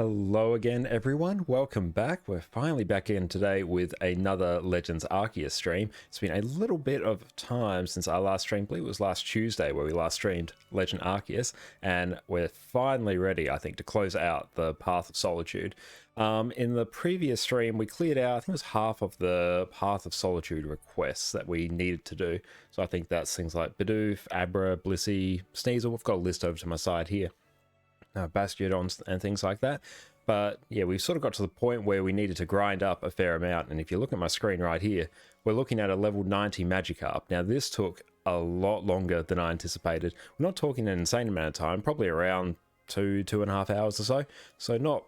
Hello again, everyone. Welcome back. We're finally back in today with another Legends Arceus stream. It's been a little bit of time since our last stream. I believe it was last Tuesday where we last streamed Legend Arceus, and we're finally ready, I think, to close out the Path of Solitude. In the previous stream, we cleared out, I think it was half of the Path of Solitude requests that we needed to do. So I think that's things like Bidoof, Abra, Blissey, Sneasel. We've got a list over to my side here. Bastiodons and things like that. But yeah, we've sort of got to the point where we needed to grind up a fair amount. And if you look at my screen right here, we're looking at a level 90 Magikarp. Now this took a lot longer than I anticipated. We're not talking an insane amount of time, probably around 2.5 hours or so. So not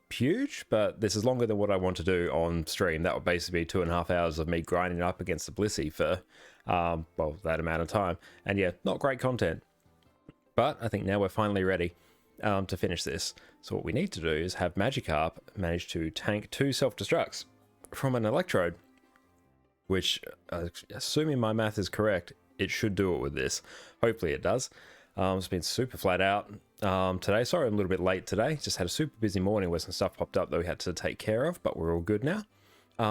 huge, but this is longer than what I want to do on stream. That would basically be 2.5 hours of me grinding up against the Blissey for, well, that amount of time. And yeah, not great content. But I think now we're finally ready to finish this. So what we need to do is have Magikarp manage to tank 2 self-destructs from an Electrode, which, assuming my math is correct, it should do it with this. Hopefully it does. It's been super flat out today. Sorry I'm a little bit late today. Just had a super busy morning where some stuff popped up that we had to take care of, but we're all good now.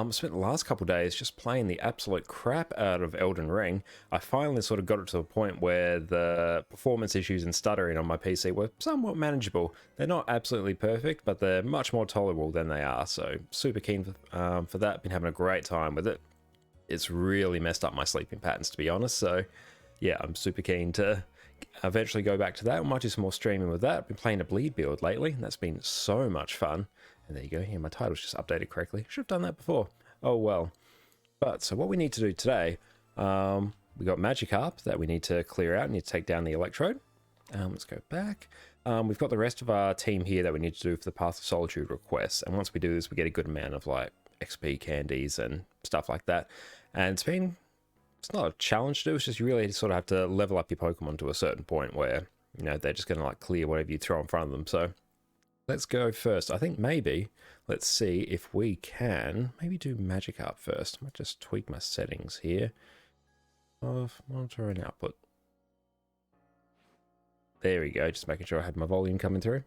Spent the last couple of days just playing the absolute crap out of Elden Ring. I finally sort of got it to the point where the performance issues and stuttering on my PC were somewhat manageable. They're not absolutely perfect, but they're much more tolerable than they are. So super keen for that. Been having a great time with it. It's really messed up my sleeping patterns, to be honest. So yeah, I'm super keen to eventually go back to that. We might do some more streaming with that. I've been playing a bleed build lately, and that's been so much fun. And there you go, here my title's just updated correctly. Should have done that before. Oh well. But so what we need to do today, we got Magikarp that we need to clear out. We need to take down the Electrode. Let's go back. We've got the rest of our team here that we need to do for the Path of Solitude requests. And once we do this, we get a good amount of like XP candies and stuff like that. And it's not a challenge to do, it's just you really sort of have to level up your Pokemon to a certain point where, you know, they're just going to like clear whatever you throw in front of them. So let's go first. I think maybe, let's see if we can maybe do Magikarp first. I might just tweak my settings here of monitor and output. There we go, just making sure I had my volume coming through.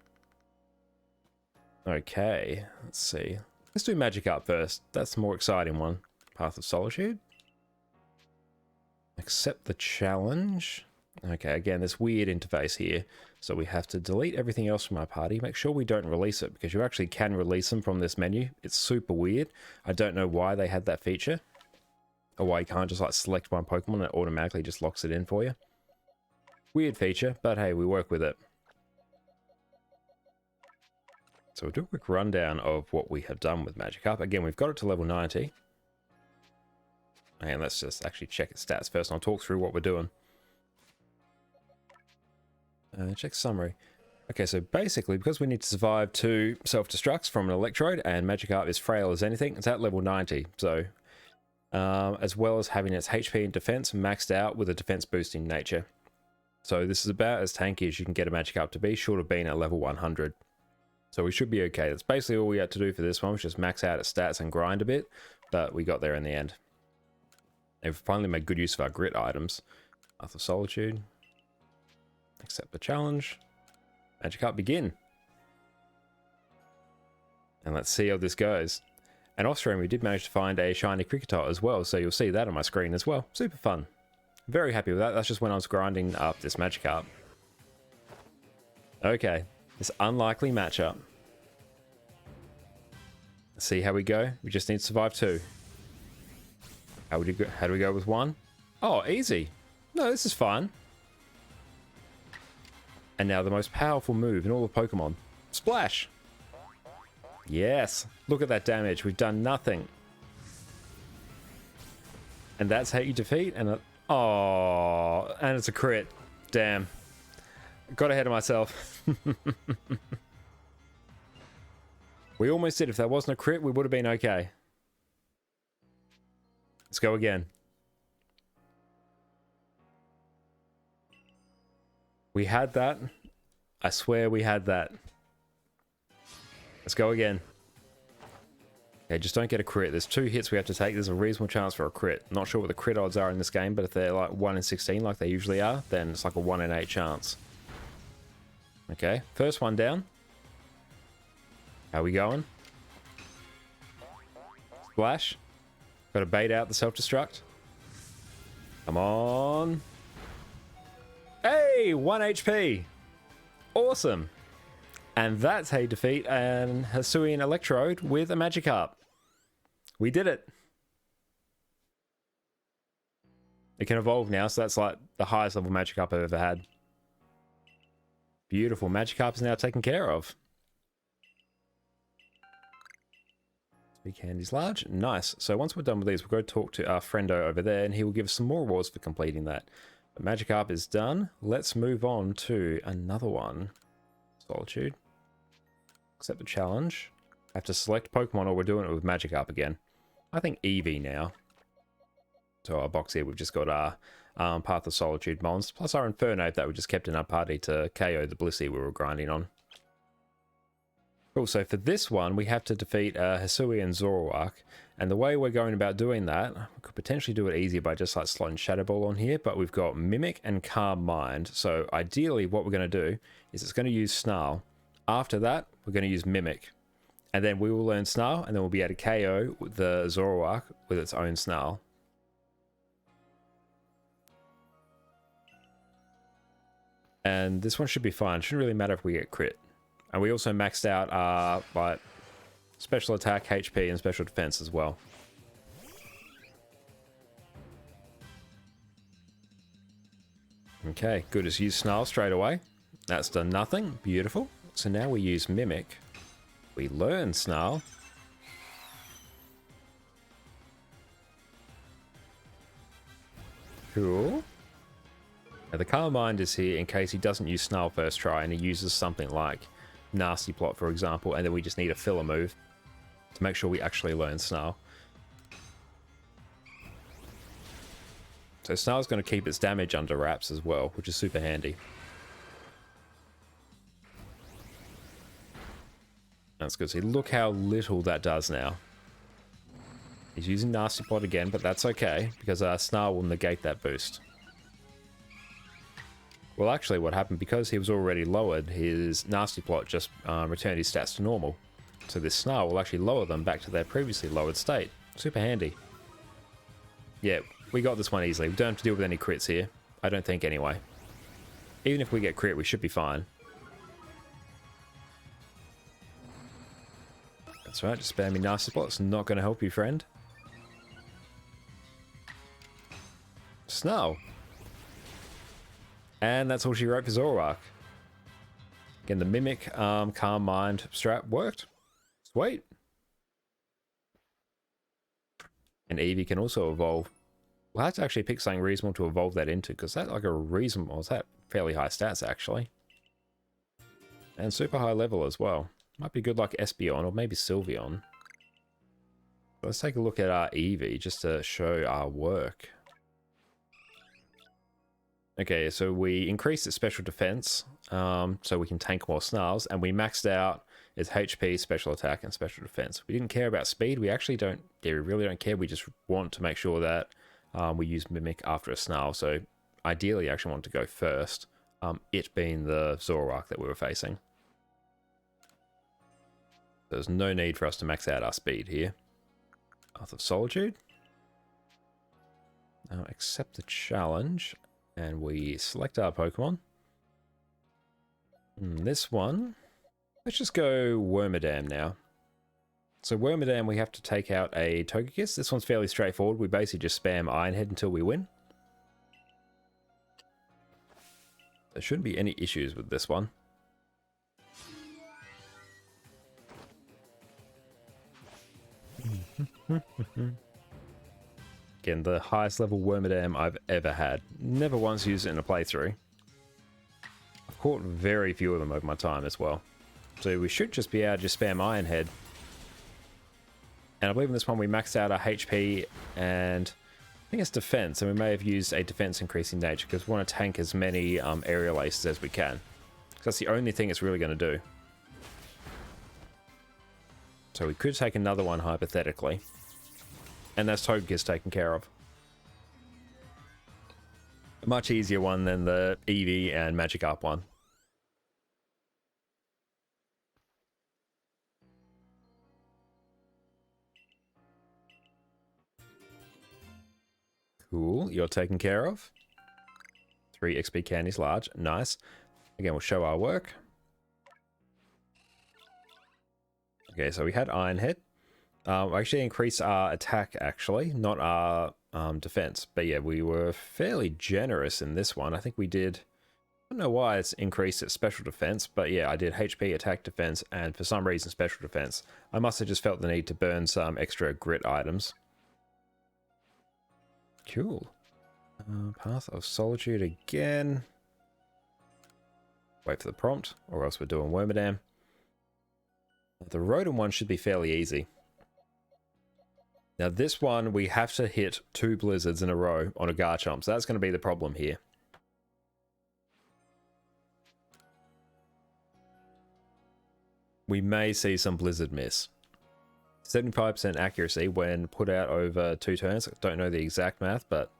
Okay, let's see. Let's do Magikarp first. That's the more exciting one. Path of Solitude. Accept the challenge. Okay, again, this weird interface here. So we have to delete everything else from our party. Make sure we don't release it, because you actually can release them from this menu. It's super weird. I don't know why they had that feature, or why you can't just like select one Pokemon and it automatically just locks it in for you. Weird feature, but hey, we work with it. So we'll do a quick rundown of what we have done with Magikarp. Again, we've got it to level 90. And let's just actually check its stats first, and I'll talk through what we're doing. Check summary. Okay, so basically, because we need to survive 2 self-destructs from an Electrode, and Magikarp is frail as anything, it's at level 90. So, as well as having its HP and defense maxed out with a defense boosting nature. So this is about as tanky as you can get a Magikarp to be, short of being at level 100. So we should be okay. That's basically all we had to do for this one, was just max out its stats and grind a bit, but we got there in the end. They've finally made good use of our grit items. Path of Solitude. Accept the challenge. Magikarp begin. And let's see how this goes. And off stream, we did manage to find a shiny Kricketot as well, so you'll see that on my screen as well. Super fun. Very happy with that. That's just when I was grinding up this Magikarp. Okay, this unlikely matchup. Let's see how we go. We just need to survive 2. How do we go with 1? Oh, easy. No, this is fine. And now the most powerful move in all of Pokemon. Splash! Yes! Look at that damage. We've done nothing. And that's how you defeat and oh, and it's a crit. Damn. Got ahead of myself. We almost did. If that wasn't a crit, we would have been okay. Let's go again. We had that. I swear we had that. Let's go again. Okay, just don't get a crit. There's 2 hits we have to take. There's a reasonable chance for a crit. Not sure what the crit odds are in this game, but if they're like 1 in 16 like they usually are, then it's like a 1 in 8 chance. Okay, first one down. How we going? Splash. Got to bait out the self-destruct. Come on. Hey, 1 HP. Awesome. And that's how you defeat an Hisuian Electrode with a Magikarp. We did it. It can evolve now, so that's like the highest level Magikarp I've ever had. Beautiful. Magikarp is now taken care of. Big handy's large. Nice. So once we're done with these, we'll go talk to our friendo over there, and he will give us some more rewards for completing that. But Magikarp is done. Let's move on to another one. Solitude. Accept the challenge. I have to select Pokemon, or we're doing it with Magikarp again. I think Eevee now. So our box here, we've just got our Path of Solitude mons, plus our Infernape that we just kept in our party to KO the Blissey we were grinding on. Cool, so for this one, we have to defeat Hisuian Zoroark, and the way we're going about doing that, we could potentially do it easier by just like slotting Shadow Ball on here, but we've got Mimic and Calm Mind, so ideally what we're going to do is it's going to use Snarl. After that, we're going to use Mimic, and then we will learn Snarl, and then we'll be able to KO the Zoroark with its own Snarl. And this one should be fine. Shouldn't really matter if we get crit. And we also maxed out our like special attack, HP, and special defense as well. Okay, good. Just use Snarl straight away. That's done nothing. Beautiful. So now we use Mimic. We learn Snarl. Cool. Now the Calm Mind is here in case he doesn't use Snarl first try and he uses something like Nasty Plot, for example, and then we just need a filler move to make sure we actually learn Snarl. So Snarl's going to keep its damage under wraps as well, which is super handy. That's good. See, look how little that does now. He's using Nasty Plot again, but that's okay, because Snarl will negate that boost. Well, actually, what happened, because he was already lowered, his Nasty Plot just returned his stats to normal. So this Snarl will actually lower them back to their previously lowered state. Super handy. Yeah, we got this one easily. We don't have to deal with any crits here. I don't think, anyway. Even if we get crit, we should be fine. That's right, just spamming Nasty Plot. It's not going to help you, friend. Snarl. And that's all she wrote for Zoroark. Again, the Mimic, Calm Mind strat worked. Sweet. And Eevee can also evolve. We'll have to actually pick something reasonable to evolve that into, because that's like a reasonable, is that fairly high stats actually. And super high level as well. Might be good like Espeon or maybe Sylveon. Let's take a look at our Eevee just to show our work. Okay, so we increased its special defense, so we can tank more Snarls, and we maxed out its HP, special attack, and special defense. We didn't care about speed. We actually don't, yeah, we really don't care. We just want to make sure that we use Mimic after a Snarl. So ideally, I actually want to go first, it being the Zoroark that we were facing. There's no need for us to max out our speed here. Path of Solitude. Now accept the challenge. And we select our Pokemon. This one, let's just go Wormadam now. So Wormadam, we have to take out a Togekiss. This one's fairly straightforward. We basically just spam Iron Head until we win. There shouldn't be any issues with this one. Again, the highest level Wormadam I've ever had. Never once used it in a playthrough. I've caught very few of them over my time as well. So we should just be able to just spam Iron Head. And I believe in this one we maxed out our HP and I think it's defense. And we may have used a defense increasing nature because we want to tank as many aerial aces as we can. Because that's the only thing it's really going to do. So we could take another one hypothetically. And that's Togekiss taken care of. A much easier one than the Eevee and Magikarp one. Cool, you're taken care of. 3 XP candies, large, nice. Again, we'll show our work. Okay, so we had Iron Head. We actually increased our attack, actually, not our defense. But yeah, we were fairly generous in this one. I think we did... I don't know why it's increased its special defense, but yeah, I did HP, attack, defense, and for some reason special defense. I must have just felt the need to burn some extra grit items. Cool. Path of Solitude again. Wait for the prompt, or else we're doing Wormadam. The Rotom one should be fairly easy. Now this one, we have to hit 2 Blizzards in a row on a Garchomp, so that's going to be the problem here. We may see some Blizzard miss. 75% accuracy when put out over 2 turns. I don't know the exact math, but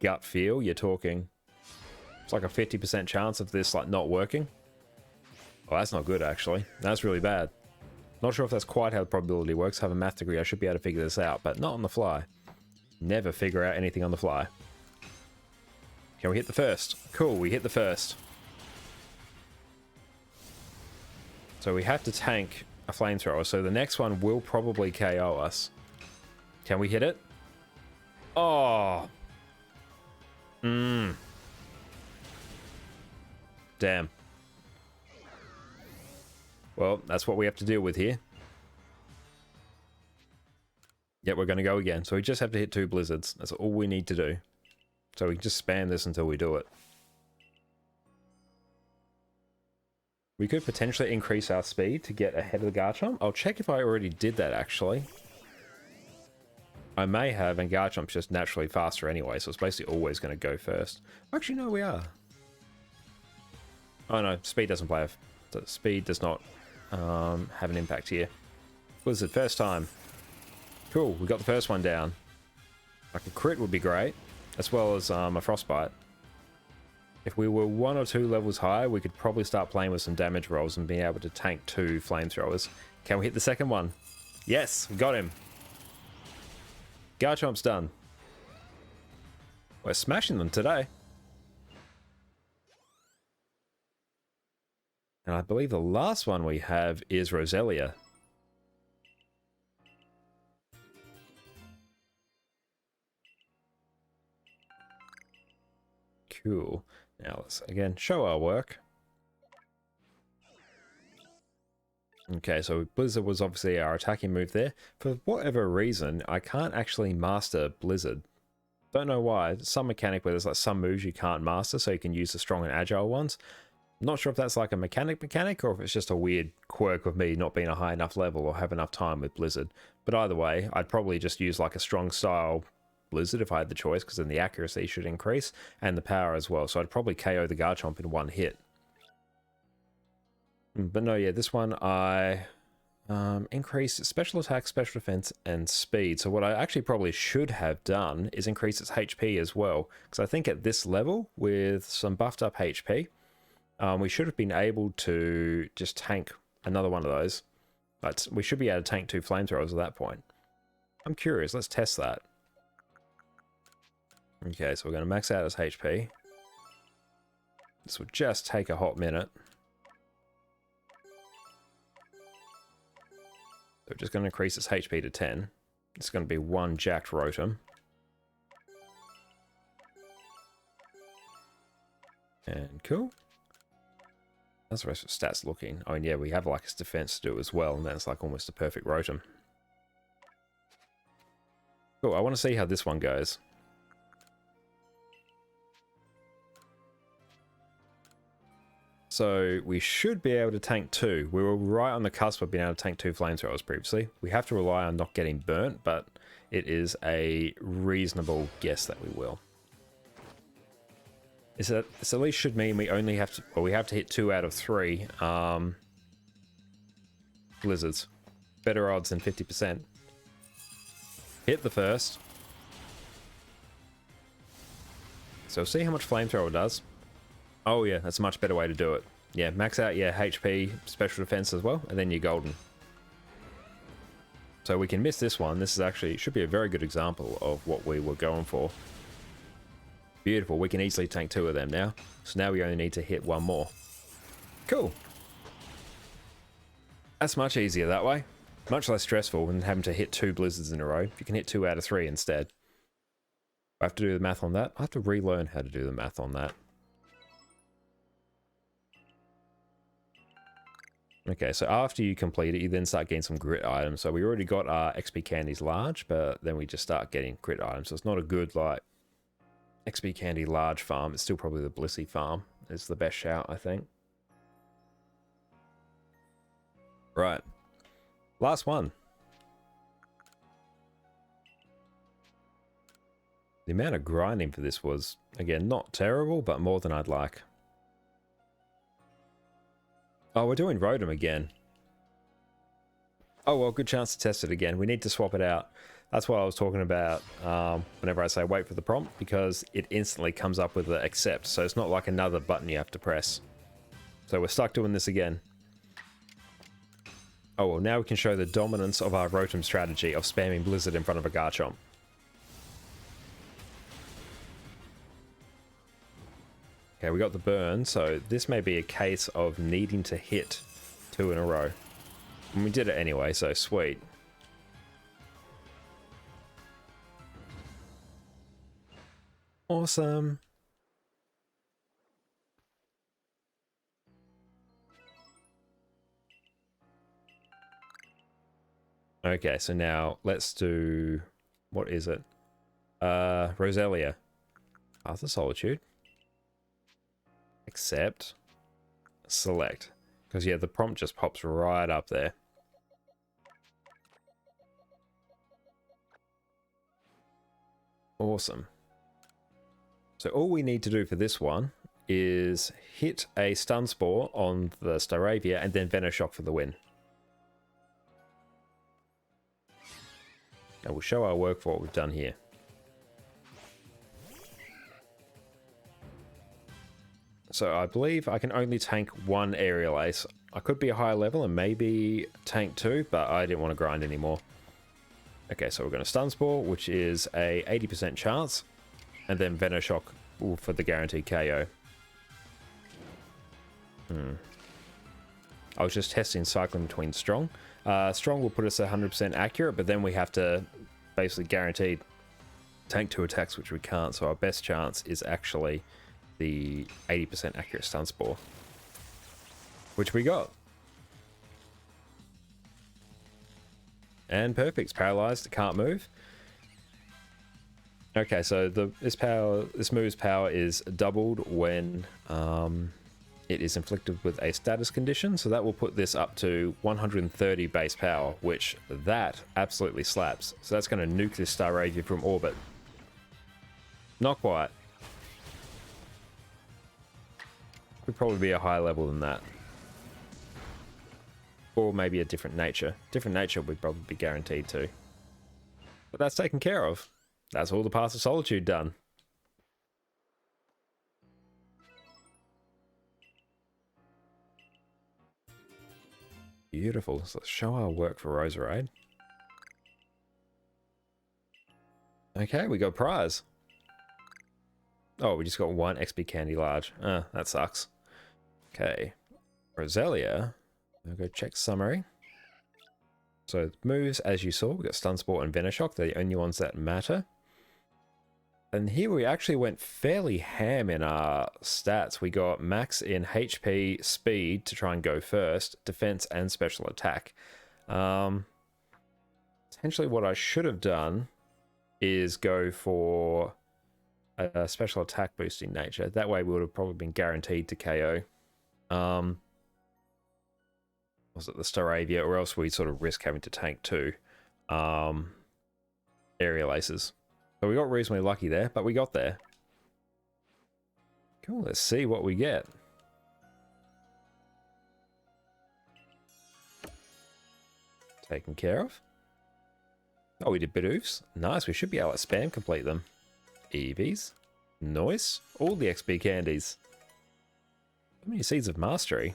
gut feel, you're talking... It's like a 50% chance of this like not working. Oh, that's not good, actually. That's really bad. Not sure if that's quite how the probability works. I have a math degree, I should be able to figure this out, but not on the fly. Never figure out anything on the fly. Can we hit the first? Cool, we hit the first. So we have to tank a flamethrower, so the next one will probably KO us. Can we hit it? Oh! Damn. Well, that's what we have to deal with here. Yep, we're going to go again. So we just have to hit 2 Blizzards. That's all we need to do. So we can just spam this until we do it. We could potentially increase our speed to get ahead of the Garchomp. I'll check if I already did that, actually. I may have, and Garchomp's just naturally faster anyway, so it's basically always going to go first. Actually, no, we are. Oh no, speed doesn't play. Speed does not have an impact here. Blizzard, first time. Cool, we got the first one down. Like a crit would be great, as well as a frostbite. If we were 1 or 2 levels higher, we could probably start playing with some damage rolls and be able to tank 2 flamethrowers. Can we hit the second one? Yes, we got him. Garchomp's done. We're smashing them today. And I believe the last one we have is Rosalia. Cool. Now let's again show our work. Okay, so Blizzard was obviously our attacking move there. For whatever reason, I can't actually master Blizzard. Don't know why. Some mechanic where there's like some moves you can't master, so you can use the strong and agile ones. I'm not sure if that's like a mechanic or if it's just a weird quirk of me not being a high enough level or have enough time with Blizzard. But either way, I'd probably just use like a strong style Blizzard if I had the choice, because then the accuracy should increase and the power as well. So I'd probably KO the Garchomp in 1 hit. But no, yeah, this one I increased special attack, special defense, and speed. So what I actually probably should have done is increase its HP as well, because I think at this level with some buffed up HP, we should have been able to just tank another one of those. But we should be able to tank 2 flamethrowers at that point. I'm curious, let's test that. Okay, so we're going to max out his HP. This will just take a hot minute. So we're just going to increase its HP to 10. It's going to be 1 jacked Rotom. And cool. How's the rest of the stats looking? Oh, and yeah, we have like his defense to do as well, and that's like almost a perfect Rotom. Cool, I want to see how this one goes. So we should be able to tank 2. We were right on the cusp of being able to tank 2 flamethrowers previously. We have to rely on not getting burnt, but it is a reasonable guess that we will. This at least should mean we only have to, well, we have to hit 2 out of 3 Blizzards. Better odds than 50%. Hit the first. So see how much flamethrower does. Oh yeah, that's a much better way to do it. Yeah, max out your HP, special defense as well, and then you're golden. So we can miss this one. This is actually, should be a very good example of what we were going for. Beautiful. We can easily tank 2 of them now. So now we only need to hit 1 more. Cool. That's much easier that way. Much less stressful than having to hit 2 blizzards in a row. You can hit 2 out of 3 instead. I have to do the math on that. I have to relearn how to do the math on that. Okay, so after you complete it, you then start getting some grit items. So we already got our XP candies large, but then we just start getting grit items. So it's not a good, like, XP candy large farm. It's still probably the Blissey farm. It's the best shout, I think. Right. Last one. The amount of grinding for this was, again, not terrible, but more than I'd like. Oh, we're doing Rotom again. Oh, well, good chance to test it again. We need to swap it out. That's what I was talking about whenever I say wait for the prompt, because it instantly comes up with the accept. So it's not like another button you have to press. So we're stuck doing this again. Oh, well, now we can show the dominance of our Rotom strategy of spamming Blizzard in front of a Garchomp. Okay, we got the burn, so this may be a case of needing to hit 2 in a row. And we did it anyway, so sweet. Awesome. Okay, so now let's do... what is it? Rosalia. Path of Solitude. Accept. Select. Because, yeah, the prompt just pops right up there. Awesome. So all we need to do for this one is hit a Stun Spore on the Staravia and then Venoshock for the win. And we'll show our work for what we've done here. So I believe I can only tank 1 Aerial Ace. I could be a higher level and maybe tank 2, but I didn't want to grind anymore. Okay, so we're going to Stun Spore, which is a 80% chance, and then Venoshock for the guaranteed KO. I was just testing cycling between Strong. Strong will put us at 100% accurate, but then we have to basically guaranteed tank 2 attacks, which we can't, so our best chance is actually the 80% accurate Stun Spore, which we got. And perfect. It's paralyzed. It can't move. Okay, so this move's power is doubled when it is inflicted with a status condition. So that will put this up to 130 base power, which that absolutely slaps. So that's going to nuke this Staravia from orbit. Not quite. Would probably be a higher level than that. Or maybe a different nature. Different nature would probably be guaranteed to. But that's taken care of. That's all the Path of Solitude done. Beautiful. So let's show our work for Rosalia. Okay, we got prize. Oh, we just got 1 XP candy large. That sucks. Okay. Rosalia. I'll go check summary. So moves, as you saw, we got Stun Spore and Venoshock. They're the only ones that matter. And here we actually went fairly ham in our stats. We got max in HP, speed to try and go first, defense and special attack. Potentially what I should have done is go for a special attack boosting nature. That way we would have probably been guaranteed to KO. Was it the Staravia, or else we sort of risk having to tank 2 Aerial Aces. So we got reasonably lucky there, but we got there. Cool, let's see what we get. Taken care of. Oh, we did Bidoofs. Nice, we should be able to spam complete them. Eevees. Nice. All the XP candies. How many Seeds of Mastery?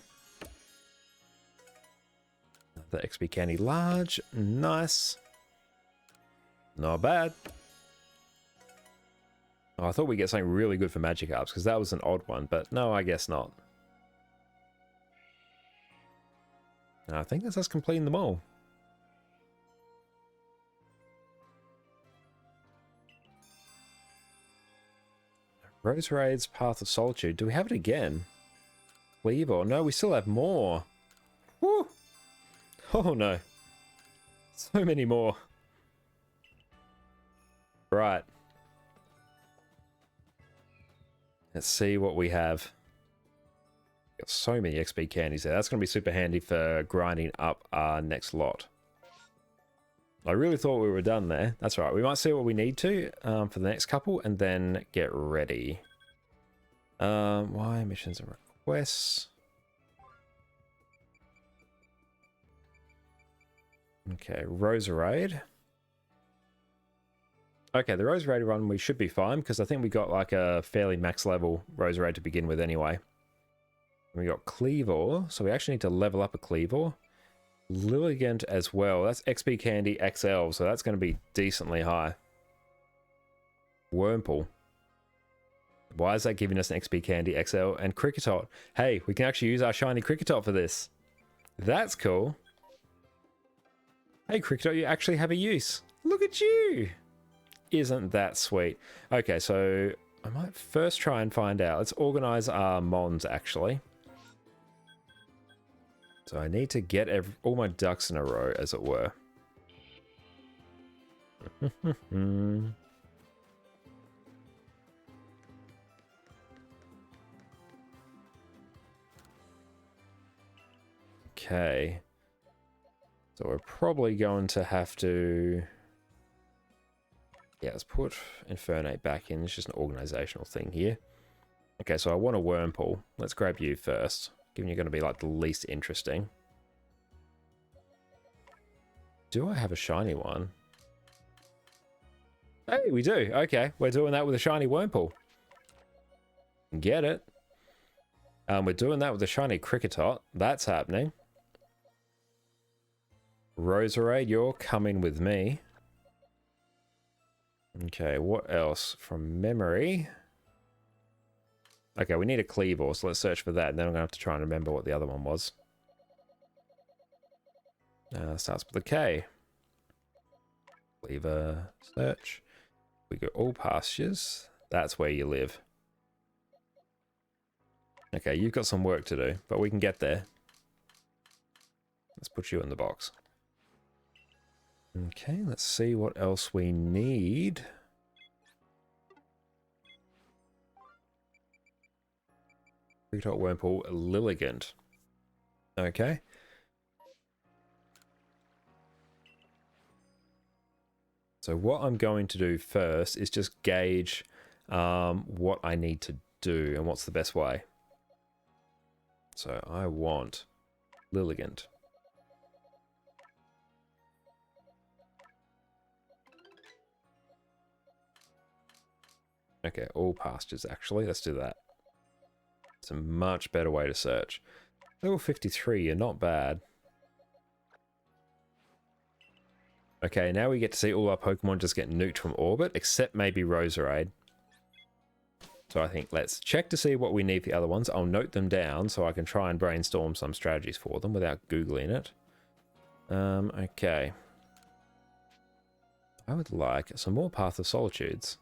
The XP candy large. Nice. Not bad. Oh, I thought we'd get something really good for Magikarps, because that was an odd one, but no, I guess not. And I think that's us completing them all. Roserade's Path of Solitude. Do we have it again? Cleaver? No, we still have more. Woo! Oh no. So many more. Right. Let's see what we have. Got so many XP candies there. That's going to be super handy for grinding up our next lot. I really thought we were done there. That's right. We might see what we need to for the next couple and then get ready. Why missions and requests? Okay, Roserade. Okay, the Roserade run we should be fine because I think we got like a fairly max level Roserade to begin with anyway. We got Cleavor, so we actually need to level up a Cleavor. Lilligant as well. That's XP Candy XL, so that's going to be decently high. Wurmple. Why is that giving us an XP Candy XL? And Kricketot. Hey, we can actually use our shiny Kricketot for this. That's cool. Hey, Kricketot, you actually have a use. Look at you. Isn't that sweet? Okay, so I might first try and find out. Let's organize our Mons, actually. So I need to get all my ducks in a row, as it were. Okay. So we're probably going to have to... Yeah, let's put Infernate back in. It's just an organizational thing here. Okay, so I want a Wurmple. Let's grab you first, given you're going to be like the least interesting. Do I have a shiny one? Hey, we do. Okay, we're doing that with a shiny Wurmple. Get it. We're doing that with a shiny Kricketot. That's happening. Roserade, you're coming with me. Okay, what else? From memory. Okay, we need a Cleavor, so let's search for that, and then I'm going to have to try and remember what the other one was. Starts with a K. Cleaver, search. We go all pastures. That's where you live. Okay, you've got some work to do, but we can get there. Let's put you in the box. Okay, let's see what else we need. Kricketot, Wurmple, Lilligant. Okay. So what I'm going to do first is just gauge what I need to do and what's the best way. So I want Lilligant. Okay, all pastures actually. Let's do that. It's a much better way to search. Level 53, you're not bad. Okay, now we get to see all our Pokemon just get nuked from orbit, except maybe Roserade. So I think let's check to see what we need for the other ones. I'll note them down so I can try and brainstorm some strategies for them without Googling it. Okay. I would like some more Path of Solitudes.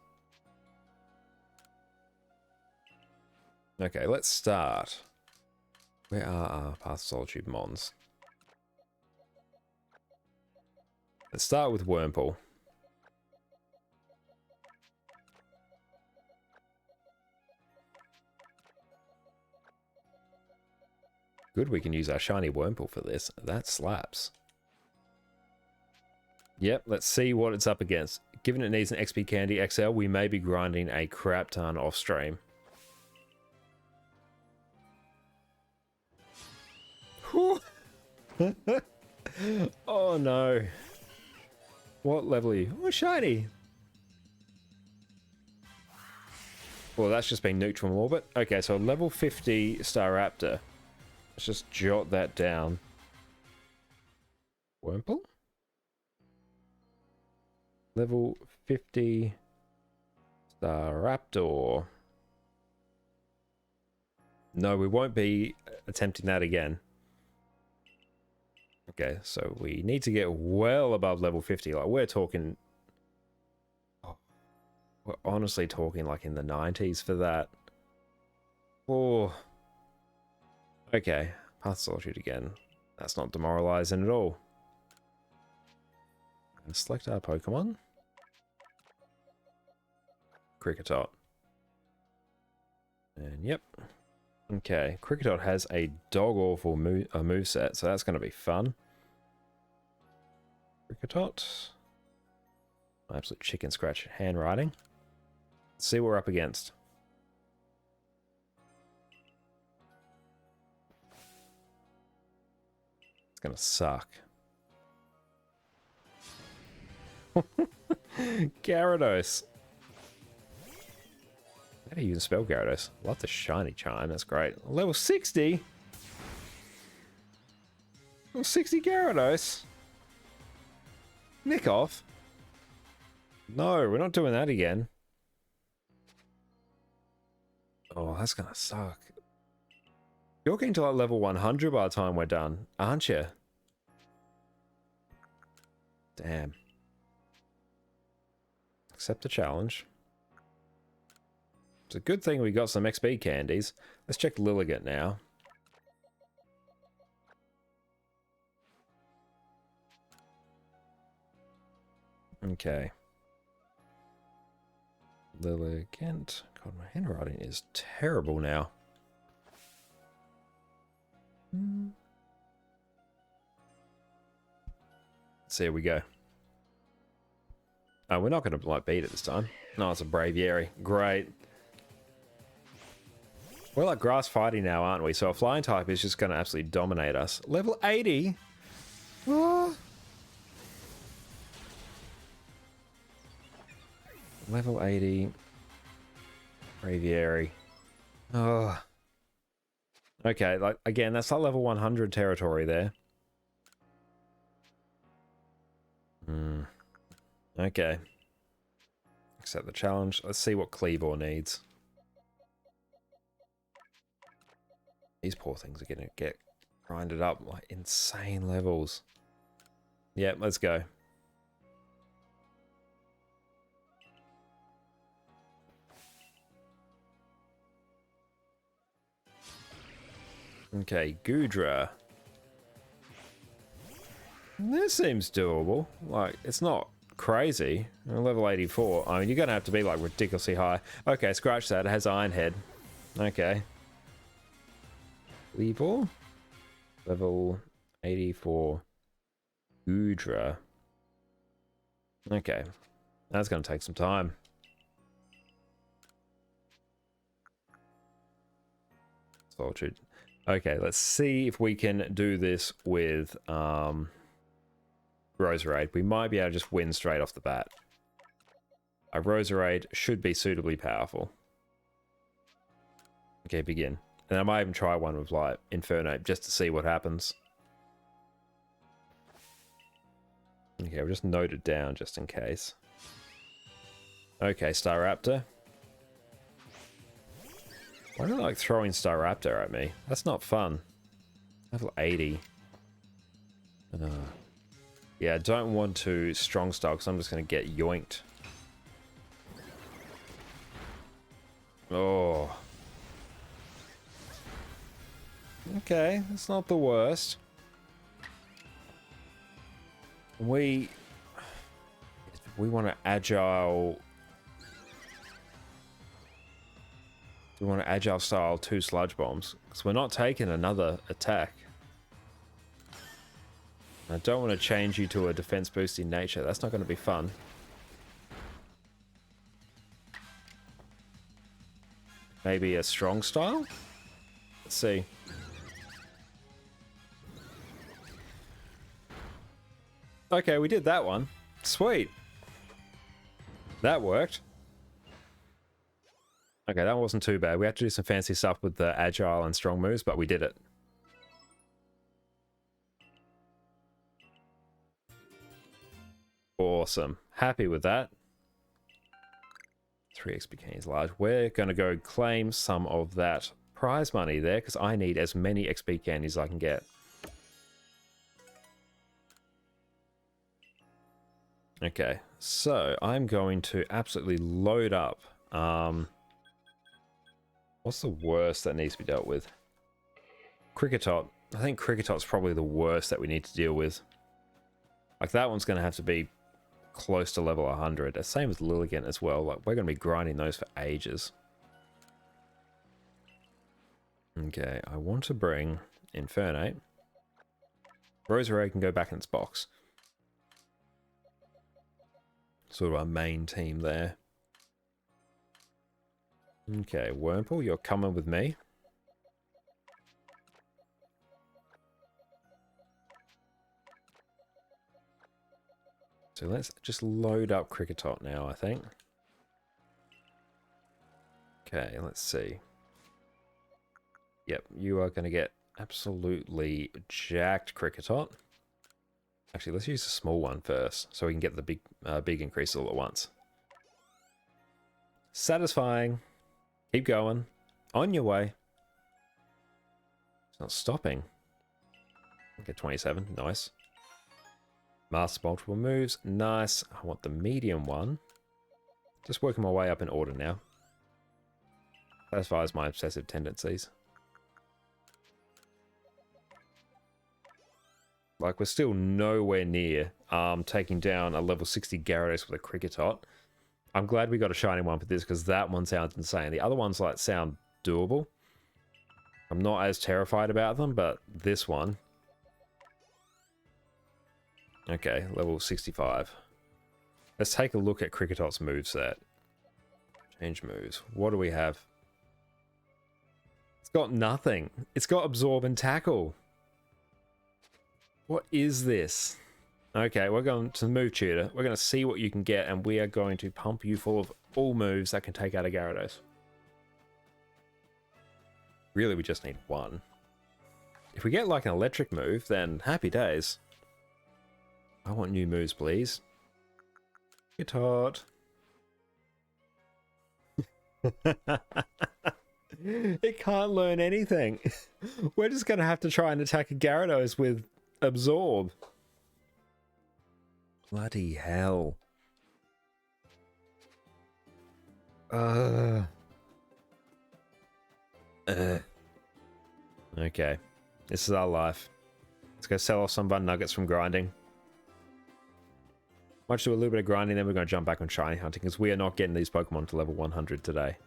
Okay, let's start. Where are our Path of Solitude Mons? Let's start with Wurmple. Good, we can use our shiny Wurmple for this. That slaps. Yep, let's see what it's up against. Given it needs an XP Candy XL, we may be grinding a crap ton off stream. Oh no. What level are you? Oh, shiny. Well, that's just been nuked from orbit. Okay, so level 50 Staraptor. Let's just jot that down. Wurmple? Level 50 Staraptor. No, we won't be attempting that again. Okay, so we need to get well above level 50. Like, we're talking... Oh, we're honestly talking like in the 90s for that. Oh. Okay, Path Solitude again. That's not demoralizing at all. I'm going to select our Pokemon. Kricketot. And yep. Okay, Kricketot has a dog-awful moveset, so that's going to be fun. Kricketot. Absolute chicken scratch handwriting. Let's see what we're up against. It's going to suck. Gyarados. How do you even spell Gyarados? Love the shiny chime, that's great. Level 60? Level 60 Gyarados? Nick off. No, we're not doing that again. Oh, that's gonna suck. You're getting to like level 100 by the time we're done, aren't you? Damn. Accept the challenge. It's a good thing we got some XP candies. Let's check Lilligant now. Okay. Lilligant. God, my handwriting is terrible now. So here we go. Oh, we're not going to like beat it this time. No, it's a Braviary. Great. We're like grass fighting now, aren't we? So a flying type is just going to absolutely dominate us. Level 80? Oh. Level 80. Braviary. Oh. Okay, like again, that's like level 100 territory there. Okay. Accept the challenge. Let's see what Cleavor needs. These poor things are going to get grinded up like insane levels. Yep, let's go. Okay, Goodra. This seems doable. Like, it's not crazy. Level 84. I mean, you're going to have to be, like, ridiculously high. Okay, scratch that. It has Iron Head. Okay. Cleavor. Level 84. Goodra. Okay. That's going to take some time. Solitude. Okay, let's see if we can do this with Roserade. We might be able to just win straight off the bat. A Roserade should be suitably powerful. Okay, begin. And I might even try one with like Inferno just to see what happens. Okay, we'll just note it down just in case. Okay, Staraptor. Why do they like throwing Staraptor at me? That's not fun. Level 80. Yeah, I don't want to strong style because I'm just going to get yoinked. Oh. Okay, that's not the worst. We want to agile... We want to agile style 2 sludge bombs because we're not taking another attack. I don't want to change you to a defense boosting nature. That's not going to be fun. Maybe a strong style? Let's see. Okay, we did that one. Sweet. That worked. Okay, that wasn't too bad. We had to do some fancy stuff with the agile and strong moves, but we did it. Awesome. Happy with that. 3 XP gains large. We're going to go claim some of that prize money there because I need as many XP candies as I can get. Okay, so I'm going to absolutely load up. What's the worst that needs to be dealt with? Cricketot. I think Cricketot's probably the worst that we need to deal with. Like, that one's going to have to be close to level 100. Same with Lilligant as well. Like, we're going to be grinding those for ages. Okay, I want to bring Infernape. Rosalia can go back in its box. Sort of our main team there. Okay, Wurmple, you're coming with me. So let's just load up Cricketot now, I think. Okay, let's see. Yep, you are going to get absolutely jacked, Cricketot. Actually, let's use the small one first, so we can get the big increase all at once. Satisfying. Keep going. On your way. It's not stopping. Okay, 27. Nice. Master multiple moves. Nice. I want the medium one. Just working my way up in order now. Satisfies my obsessive tendencies. Like, we're still nowhere near taking down a level 60 Gyarados with a Cricketot. I'm glad we got a shiny one for this, because that one sounds insane. The other ones, like, sound doable. I'm not as terrified about them, but this one... Okay, level 65. Let's take a look at Cricketot's moveset. Change moves. What do we have? It's got nothing. It's got Absorb and Tackle. What is this? Okay, we're going to Move Tutor. We're going to see what you can get, and we are going to pump you full of all moves that can take out a Gyarados. Really, we just need one. If we get like an electric move, then happy days. I want new moves, please. Get hot. It can't learn anything. We're just going to have to try and attack a Gyarados with Absorb. Bloody hell. Okay. This is our life. Let's go sell off some of our nuggets from grinding. Might do a little bit of grinding, then we're going to jump back on shiny hunting, because we are not getting these Pokemon to level 100 today.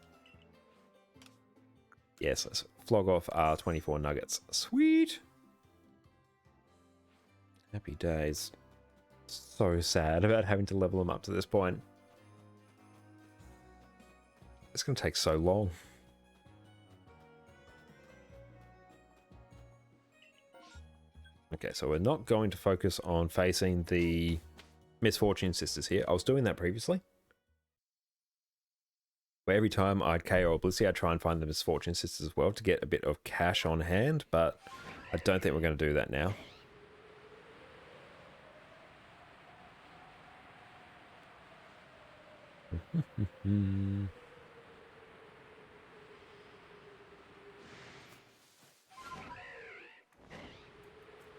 Yes, let's flog off our 24 nuggets. Sweet! Happy days. So sad about having to level them up to this point. It's going to take so long. Okay, so we're not going to focus on facing the Misfortune Sisters here. I was doing that previously. Where every time I'd KO or Blissey, I'd try and find the Misfortune Sisters as well to get a bit of cash on hand, but I don't think we're going to do that now.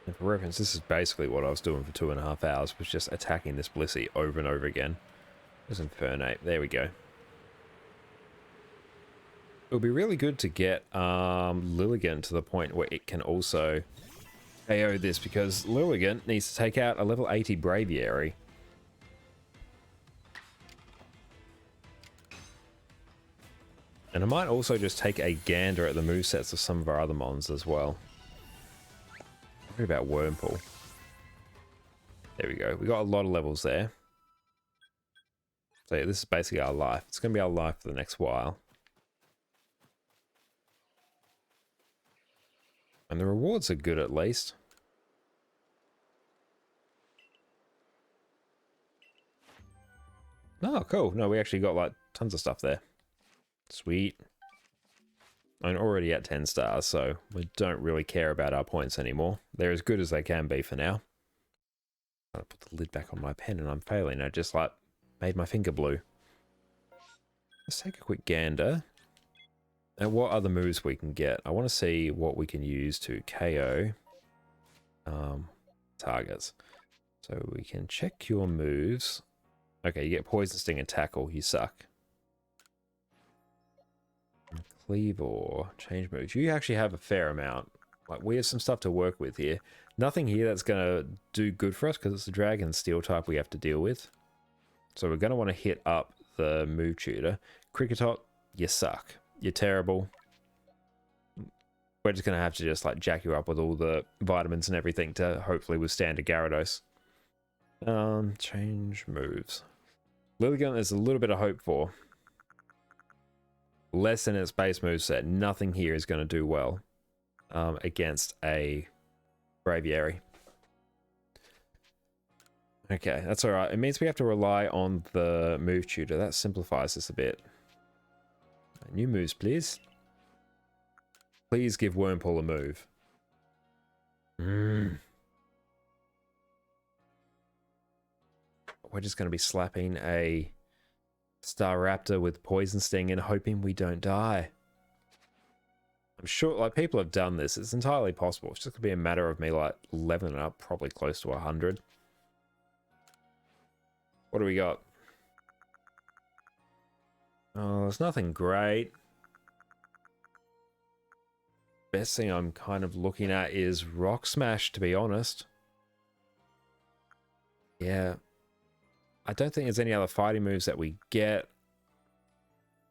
And for reference, this is basically what I was doing for 2.5 hours, was just attacking this Blissey over and over again. There's Infernape. There we go. It would be really good to get Lilligant to the point where it can also KO this, because Lilligant needs to take out a level 80 Braviary. And I might also just take a gander at the movesets of some of our other mons as well. What about Wurmple? There we go. We got a lot of levels there. So yeah, this is basically our life. It's going to be our life for the next while. And the rewards are good at least. Oh, cool. No, we actually got like tons of stuff there. Sweet. I'm already at 10 stars, so we don't really care about our points anymore. They're as good as they can be for now. I put the lid back on my pen and I'm failing. I just like made my finger blue. Let's take a quick gander at what other moves we can get. I want to see what we can use to KO targets. So we can check your moves. Okay, you get Poison Sting and Tackle. You suck. Cleave or change moves. You actually have a fair amount. Like, we have some stuff to work with here. Nothing here that's going to do good for us because it's the Dragon Steel type we have to deal with. So we're going to want to hit up the move tutor. Cricketot, you suck. You're terrible. We're just going to have to just like jack you up with all the vitamins and everything to hopefully withstand a Gyarados. Change moves. Lilligant, there's a little bit of hope for. Less than its base moveset. Nothing here is going to do well against a Braviary. Okay, that's alright. It means we have to rely on the move tutor. That simplifies this a bit. New moves, please. Please give Wurmple a move. We're just going to be slapping a Staraptor with Poison Sting and hoping we don't die. I'm sure, like, people have done this. It's entirely possible. It's just going to be a matter of me, like, leveling up probably close to 100. What do we got? Oh, there's nothing great. Best thing I'm kind of looking at is Rock Smash, to be honest. Yeah. I don't think there's any other fighting moves that we get.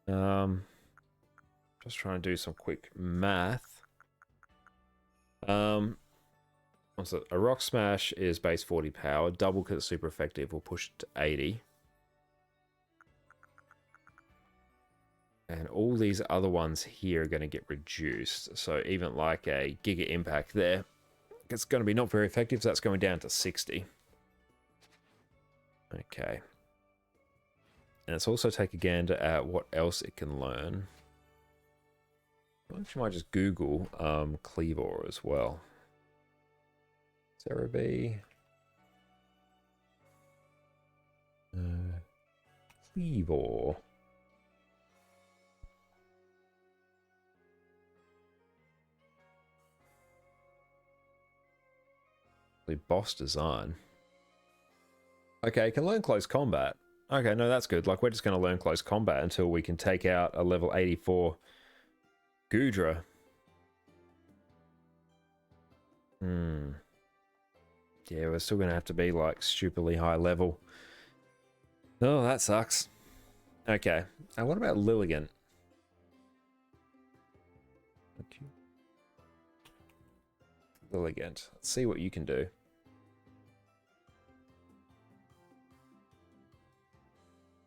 Just trying to do some quick math. So a Rock Smash is base 40 power. Double because it's super effective. We'll push it to 80. And all these other ones here are going to get reduced. So even like a Giga Impact there, it's going to be not very effective. So that's going down to 60. Okay. And let's also take a gander at what else it can learn. I actually might just Google Cleavor as well. Cerebi. Cleavor. Boss design. Okay, can learn close combat. Okay, no, that's good. Like, we're just going to learn close combat until we can take out a level 84 Goodra. Yeah, we're still going to have to be, like, stupidly high level. Oh, that sucks. Okay. And what about Lilligant? Okay. Lilligant. Let's see what you can do.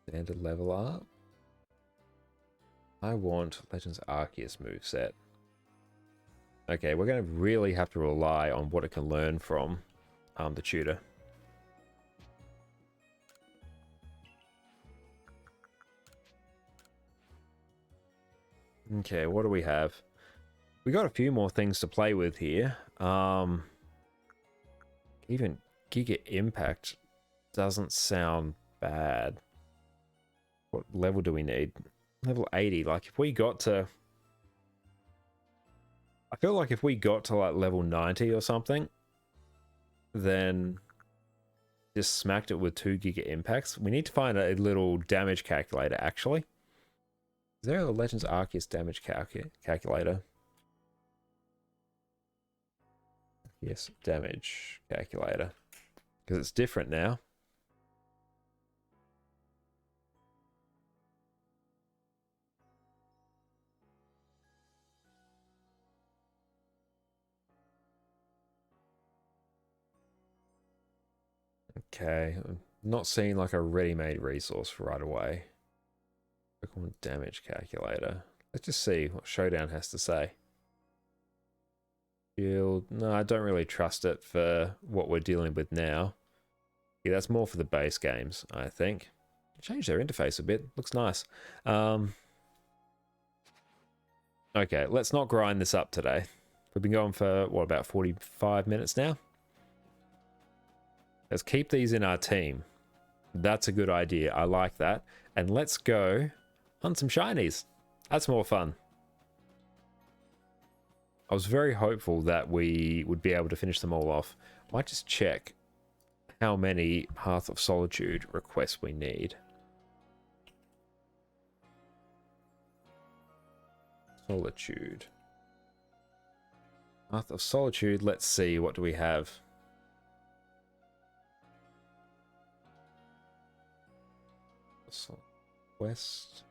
Standard level up. I want Legends Arceus moveset. Okay, we're going to really have to rely on what it can learn from the tutor. Okay, what do we have? We got a few more things to play with here. Even Giga Impact doesn't sound bad. What level do we need? Level 80. Like, if we got to... I feel like if we got to, like, level 90 or something, then just smacked it with 2 Giga Impacts. We need to find a little damage calculator, actually. Is there a Legends Arceus damage calculator? Yes, damage calculator. Because it's different now. Okay, I'm not seeing like a ready-made resource right away. Pokemon damage calculator. Let's just see what Showdown has to say. Shield. No, I don't really trust it for what we're dealing with now. Yeah, that's more for the base games, I think. Change their interface a bit. Looks nice. Okay, let's not grind this up today. We've been going for, what, about 45 minutes now? Let's keep these in our team. That's a good idea. I like that. And let's go on some shinies. That's more fun. I was very hopeful that we would be able to finish them all off. Might just check how many Path of Solitude requests we need. Solitude. Path of Solitude. Let's see. What do we have? West.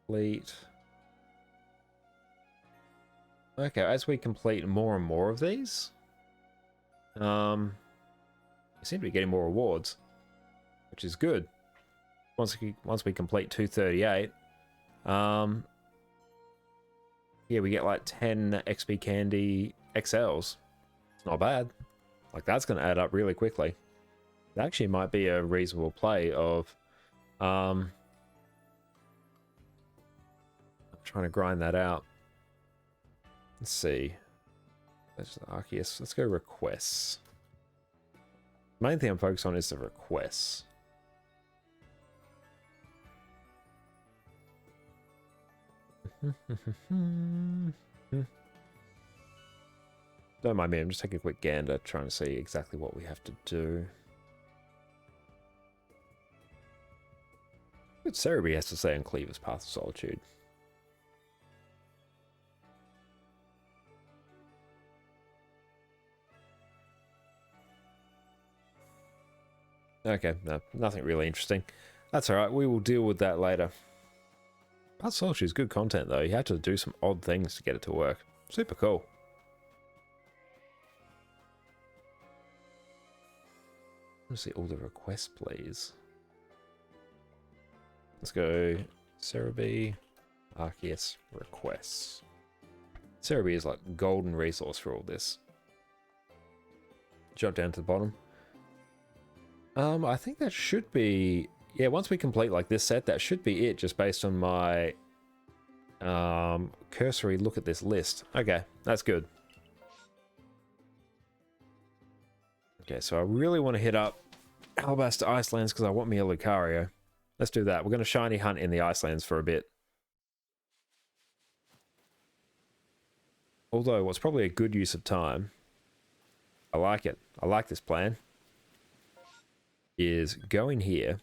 Complete. Okay, as we complete more and more of these, we seem to be getting more rewards, which is good. Once we complete 238, yeah, we get like 10 XP candy XLs. It's not bad. Like, that's going to add up really quickly. It actually might be a reasonable play of I'm trying to grind that out. Let's see. That's the Arceus. Let's go requests. The main thing I'm focused on is the requests. Don't mind me, I'm just taking a quick gander, trying to see exactly what we have to do. What Cerebi has to say on Cleaver's Path of Solitude. Okay, no, nothing really interesting. That's alright, we will deal with that later. Path of Solitude is good content though, you had to do some odd things to get it to work. Super cool. Let's see all the requests, please. Let's go Cerebi, Arceus, requests. Cerebi is like golden resource for all this. Jump down to the bottom. I think that should be... Yeah, once we complete like this set, that should be it, just based on my cursory look at this list. Okay, that's good. Okay, so I really want to hit up Alabaster Icelands because I want me a Lucario. Let's do that. We're going to shiny hunt in the Icelands for a bit. Although, what's probably a good use of time, I like it. I like this plan. Is going here,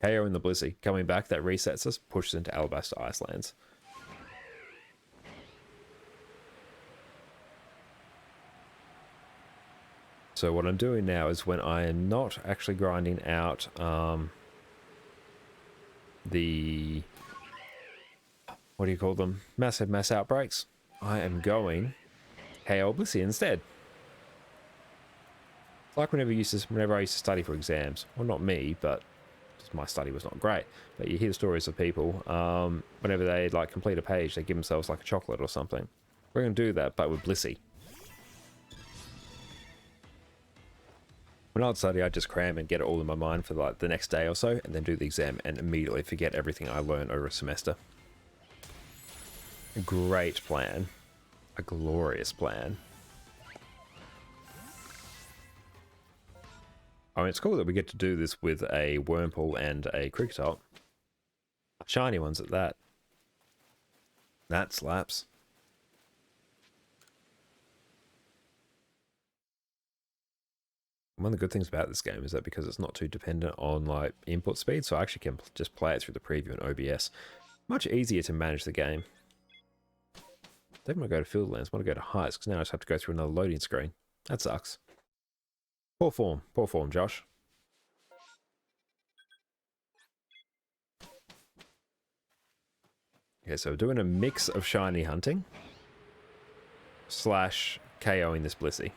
KO in the Blissey, coming back, that resets us, pushes into Alabaster Icelands. So what I'm doing now is when I am not actually grinding out the, what do you call them? Massive mass outbreaks. I am going KO Blissey instead. It's like whenever I used to study for exams. Well, not me, but my study was not great. But you hear stories of people, whenever they like complete a page, they give themselves like a chocolate or something. We're going to do that, but with Blissey. When I'd study, I'd just cram and get it all in my mind for like the next day or so, and then do the exam and immediately forget everything I learned over a semester. A great plan. A glorious plan. I mean, it's cool that we get to do this with a Wurmple and a Kricketot. Shiny ones at that. That slaps. One of the good things about this game is that because it's not too dependent on like input speed, so I actually can just play it through the preview and OBS. Much easier to manage the game. Don't want to go to Fieldlands, I want to go to Heights, because now I just have to go through another loading screen. That sucks. Poor form, Josh. Okay, so we're doing a mix of shiny hunting / KOing this Blissey.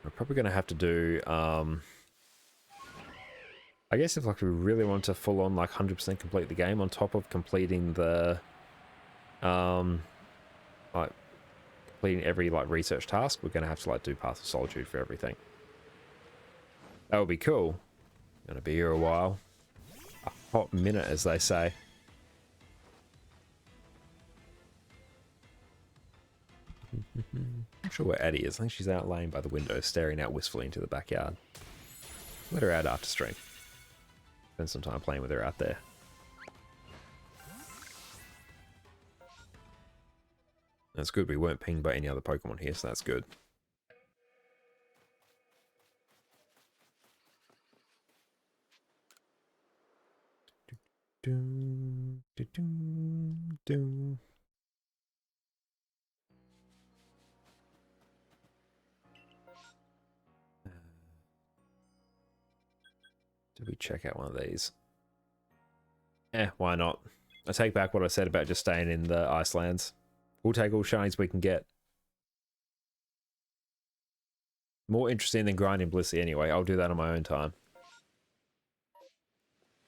We're probably going to have to do, I guess if like we really want to full on like 100% complete the game on top of completing the, like completing every like research task, we're going to have to like do Path of Solitude for everything. That would be cool. Gonna be here a while. A hot minute, as they say. I'm sure where Addie is. I think she's out laying by the window, staring out wistfully into the backyard. Let her out after stream. Spend some time playing with her out there. That's good. We weren't pinged by any other Pokemon here, so that's good. Did we check out one of these? Why not? I take back what I said about just staying in the Icelands. We'll take all shinies we can get. More interesting than grinding Blissey anyway. I'll do that on my own time.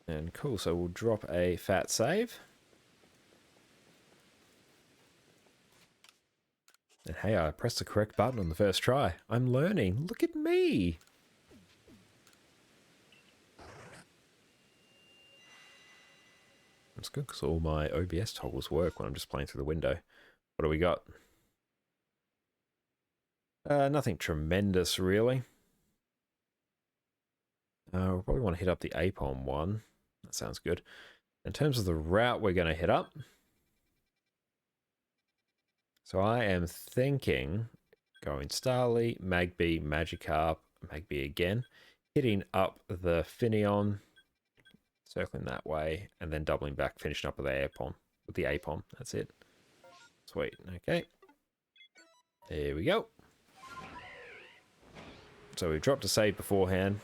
And cool, so we'll drop a fat save. And hey, I pressed the correct button on the first try. I'm learning. Look at me! That's good, because all my OBS toggles work when I'm just playing through the window. What do we got? Nothing tremendous, really. We'll probably want to hit up the Apom one. That sounds good. In terms of the route we're going to hit up. So I am thinking going Starly, Magby, Magikarp, Magby again. Hitting up the Finneon. Circling that way. And then doubling back, finishing up with the Apom. With the Apom. That's it. Sweet. Okay. There we go. So we dropped a save beforehand.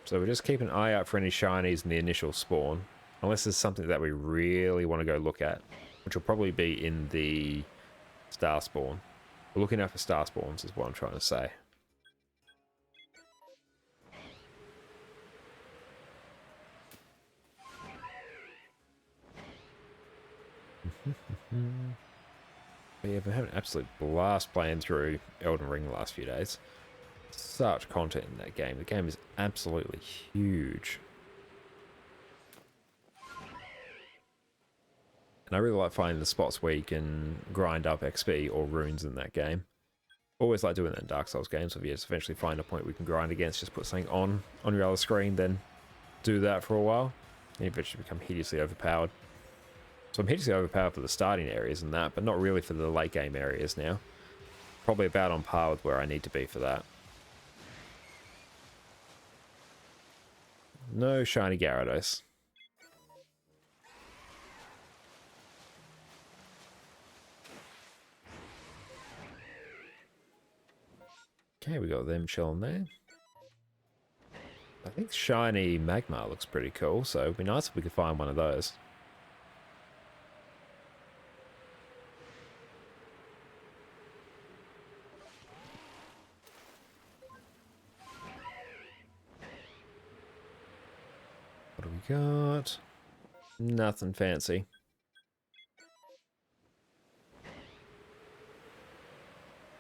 So we'll just keep an eye out for any shinies in the initial spawn. Unless there's something that we really want to go look at. Which will probably be in the star spawn. We're looking out for star spawns is what I'm trying to say. We have had an absolute blast playing through Elden Ring the last few days. Such content in that game. The game is absolutely huge. And I really like finding the spots where you can grind up XP or runes in that game. Always like doing that in Dark Souls games. If you just eventually find a point we can grind against, just put something on your other screen, then do that for a while. And you eventually become hideously overpowered. So I'm hideously overpowered for the starting areas and that, but not really for the late game areas now. Probably about on par with where I need to be for that. No shiny Gyarados. Okay, we got them chilling there. I think shiny Magmar looks pretty cool, so it'd be nice if we could find one of those. What do we got? Nothing fancy.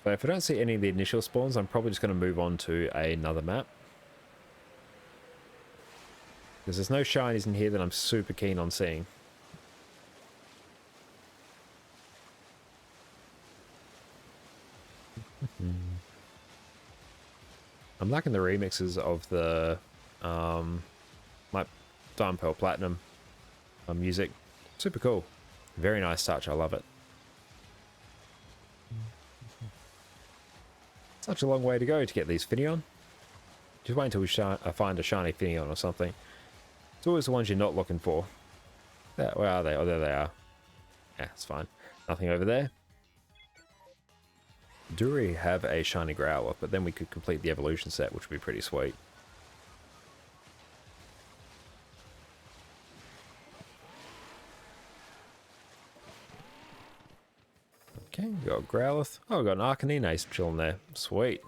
But if I don't see any of the initial spawns, I'm probably just going to move on to another map. Because there's no shinies in here that I'm super keen on seeing. I'm liking the remixes of the like Diamond Pearl Platinum music. Super cool. Very nice touch. I love it. Such a long way to go to get these Finneon. Just wait until we find a shiny Finneon or something. It's always the ones you're not looking for. Where are they? Oh, there they are. Yeah, it's fine. Nothing over there. Do we have a shiny Growler, but then we could complete the evolution set, which would be pretty sweet. Okay, we got Growlithe. Oh, we got an Arcanine chilling there. Sweet.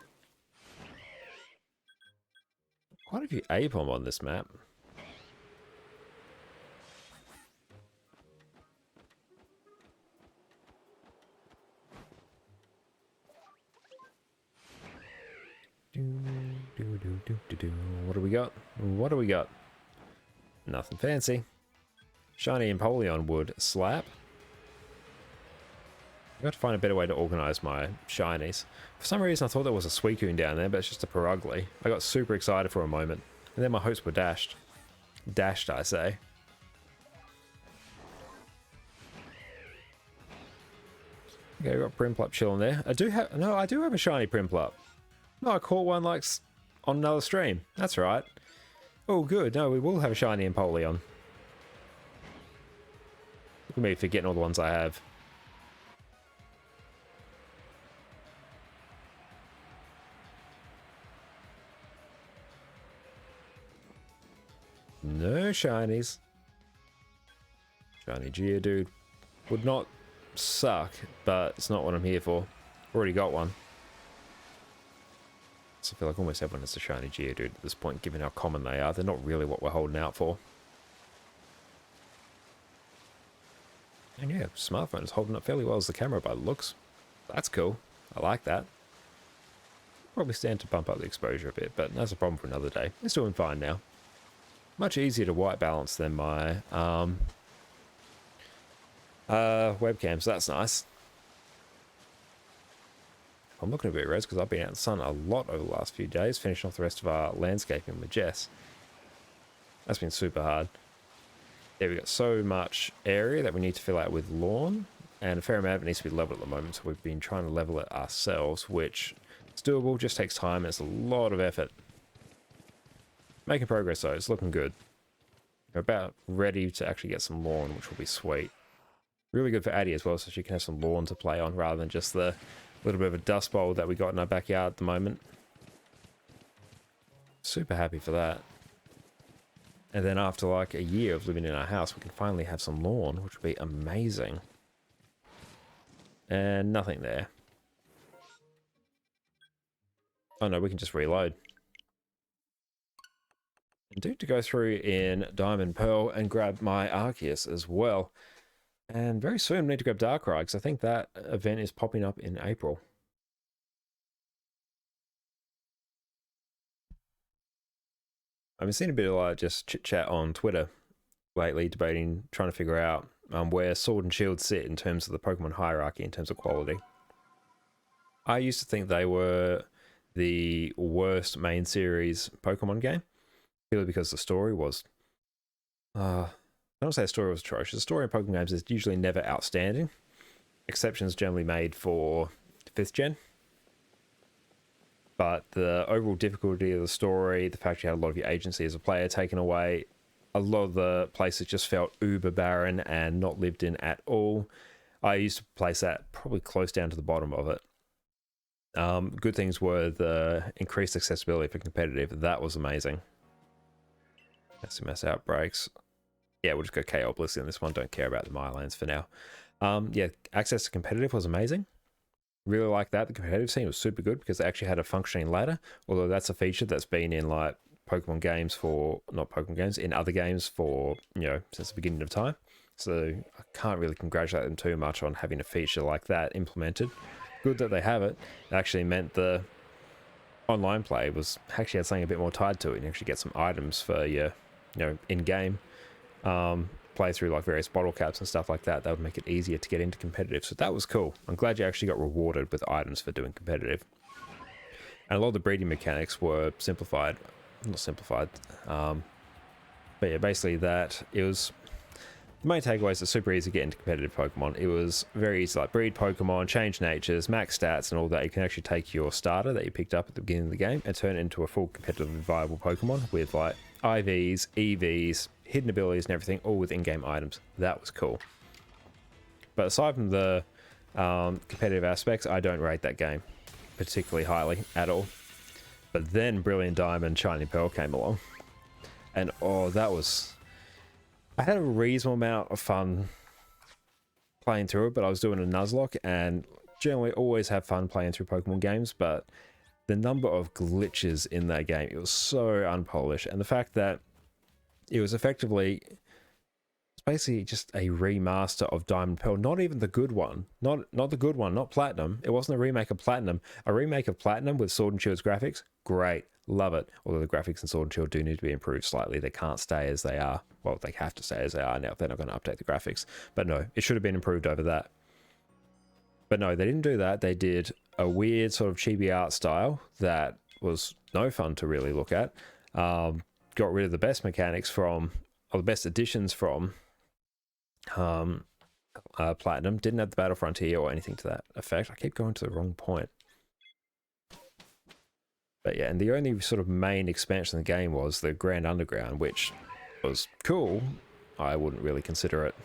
Quite a few Apom on this map. What do we got? What do we got? Nothing fancy. Shiny Empoleon would slap. I've got to find a better way to organize my shinies. For some reason I thought there was a Suicune down there, but it's just a Perugly. I got super excited for a moment, and then my hopes were dashed. Dashed, I say. Okay, we got Primplup chilling there. I do have a shiny Primplup. No, I caught one like on another stream. That's right. Oh, good. No, we will have a shiny Empoleon. Look at me forgetting all the ones I have. No shinies. Shiny Geodude would not suck, but it's not what I'm here for. Already got one. So I feel like almost everyone has a shiny Geodude at this point, given how common they are. They're not really what we're holding out for. And yeah, smartphone is holding up fairly well as the camera by the looks. That's cool. I like that. Probably stand to bump up the exposure a bit, but that's a problem for another day. It's doing fine now. Much easier to white balance than my webcam, so that's nice. I'm looking a bit res because I've been out in the sun a lot over the last few days, finishing off the rest of our landscaping with Jess. That's been super hard. Yeah, we've got so much area that we need to fill out with lawn, and a fair amount of it needs to be leveled at the moment, so we've been trying to level it ourselves, which is doable, just takes time, and it's a lot of effort. Making progress though, it's looking good. We're about ready to actually get some lawn, which will be sweet. Really good for Addie as well, so she can have some lawn to play on rather than just the little bit of a dust bowl that we got in our backyard at the moment. Super happy for that. And then after like a year of living in our house, we can finally have some lawn, which would be amazing. And nothing there. Oh no, we can just reload. I do to go through in Diamond Pearl and grab my Arceus as well. And very soon we need to grab Darkrai, because I think that event is popping up in April. I've been seeing a bit of like just chit chat on Twitter lately, debating, trying to figure out where Sword and Shield sit in terms of the Pokemon hierarchy, in terms of quality. I used to think they were the worst main series Pokemon game, purely because the story was... I don't say the story was atrocious. The story in Pokemon games is usually never outstanding. Exceptions generally made for 5th gen. But the overall difficulty of the story, the fact you had a lot of your agency as a player taken away, a lot of the places just felt uber barren and not lived in at all. I used to place that probably close down to the bottom of it. Good things were the increased accessibility for competitive. That was amazing. SMS outbreaks. Yeah, we'll just go KO Oblivion on this one. Don't care about the Mylands for now. Yeah, access to competitive was amazing. Really like that. The competitive scene was super good because they actually had a functioning ladder, although that's a feature that's been in like Pokemon games for, not Pokemon games, in other games for, you know, since the beginning of time. So I can't really congratulate them too much on having a feature like that implemented. Good that they have it. It actually meant the online play was actually had something a bit more tied to it. You actually get some items for your, you know, in-game play through like various bottle caps and stuff like that. That would make it easier to get into competitive. So that was cool. I'm glad you actually got rewarded with items for doing competitive. And a lot of the breeding mechanics were simplified. Not simplified. But yeah, basically that it was... The main takeaways are super easy to get into competitive Pokemon. It was very easy to like breed Pokemon, change natures, max stats and all that. You can actually take your starter that you picked up at the beginning of the game and turn it into a full competitive viable Pokemon with like IVs, EVs, hidden abilities and everything, all with in-game items. That was cool. But aside from the competitive aspects, I don't rate that game particularly highly at all. But then Brilliant Diamond, Shiny Pearl came along. And oh, that was... I had a reasonable amount of fun playing through it, but I was doing a Nuzlocke, and generally always have fun playing through Pokemon games, but the number of glitches in that game, it was so unpolished. And the fact that it was effectively... It's basically just a remaster of Diamond Pearl, not even the good one. Not the good one, not Platinum. It wasn't a remake of Platinum. A remake of Platinum with Sword and Shield's graphics, great. Love it. Although the graphics in Sword and Shield do need to be improved slightly. They can't stay as they are. Well, they have to stay as they are now if they're not going to update the graphics. But no, it should have been improved over that. But no, they didn't do that. They did a weird sort of chibi art style that was no fun to really look at. Got rid of the best mechanics from, or the best additions from Platinum. Didn't have the Battle Frontier or anything to that effect. I keep going to the wrong point. But yeah, and the only sort of main expansion of the game was the Grand Underground, which was cool. I wouldn't really consider it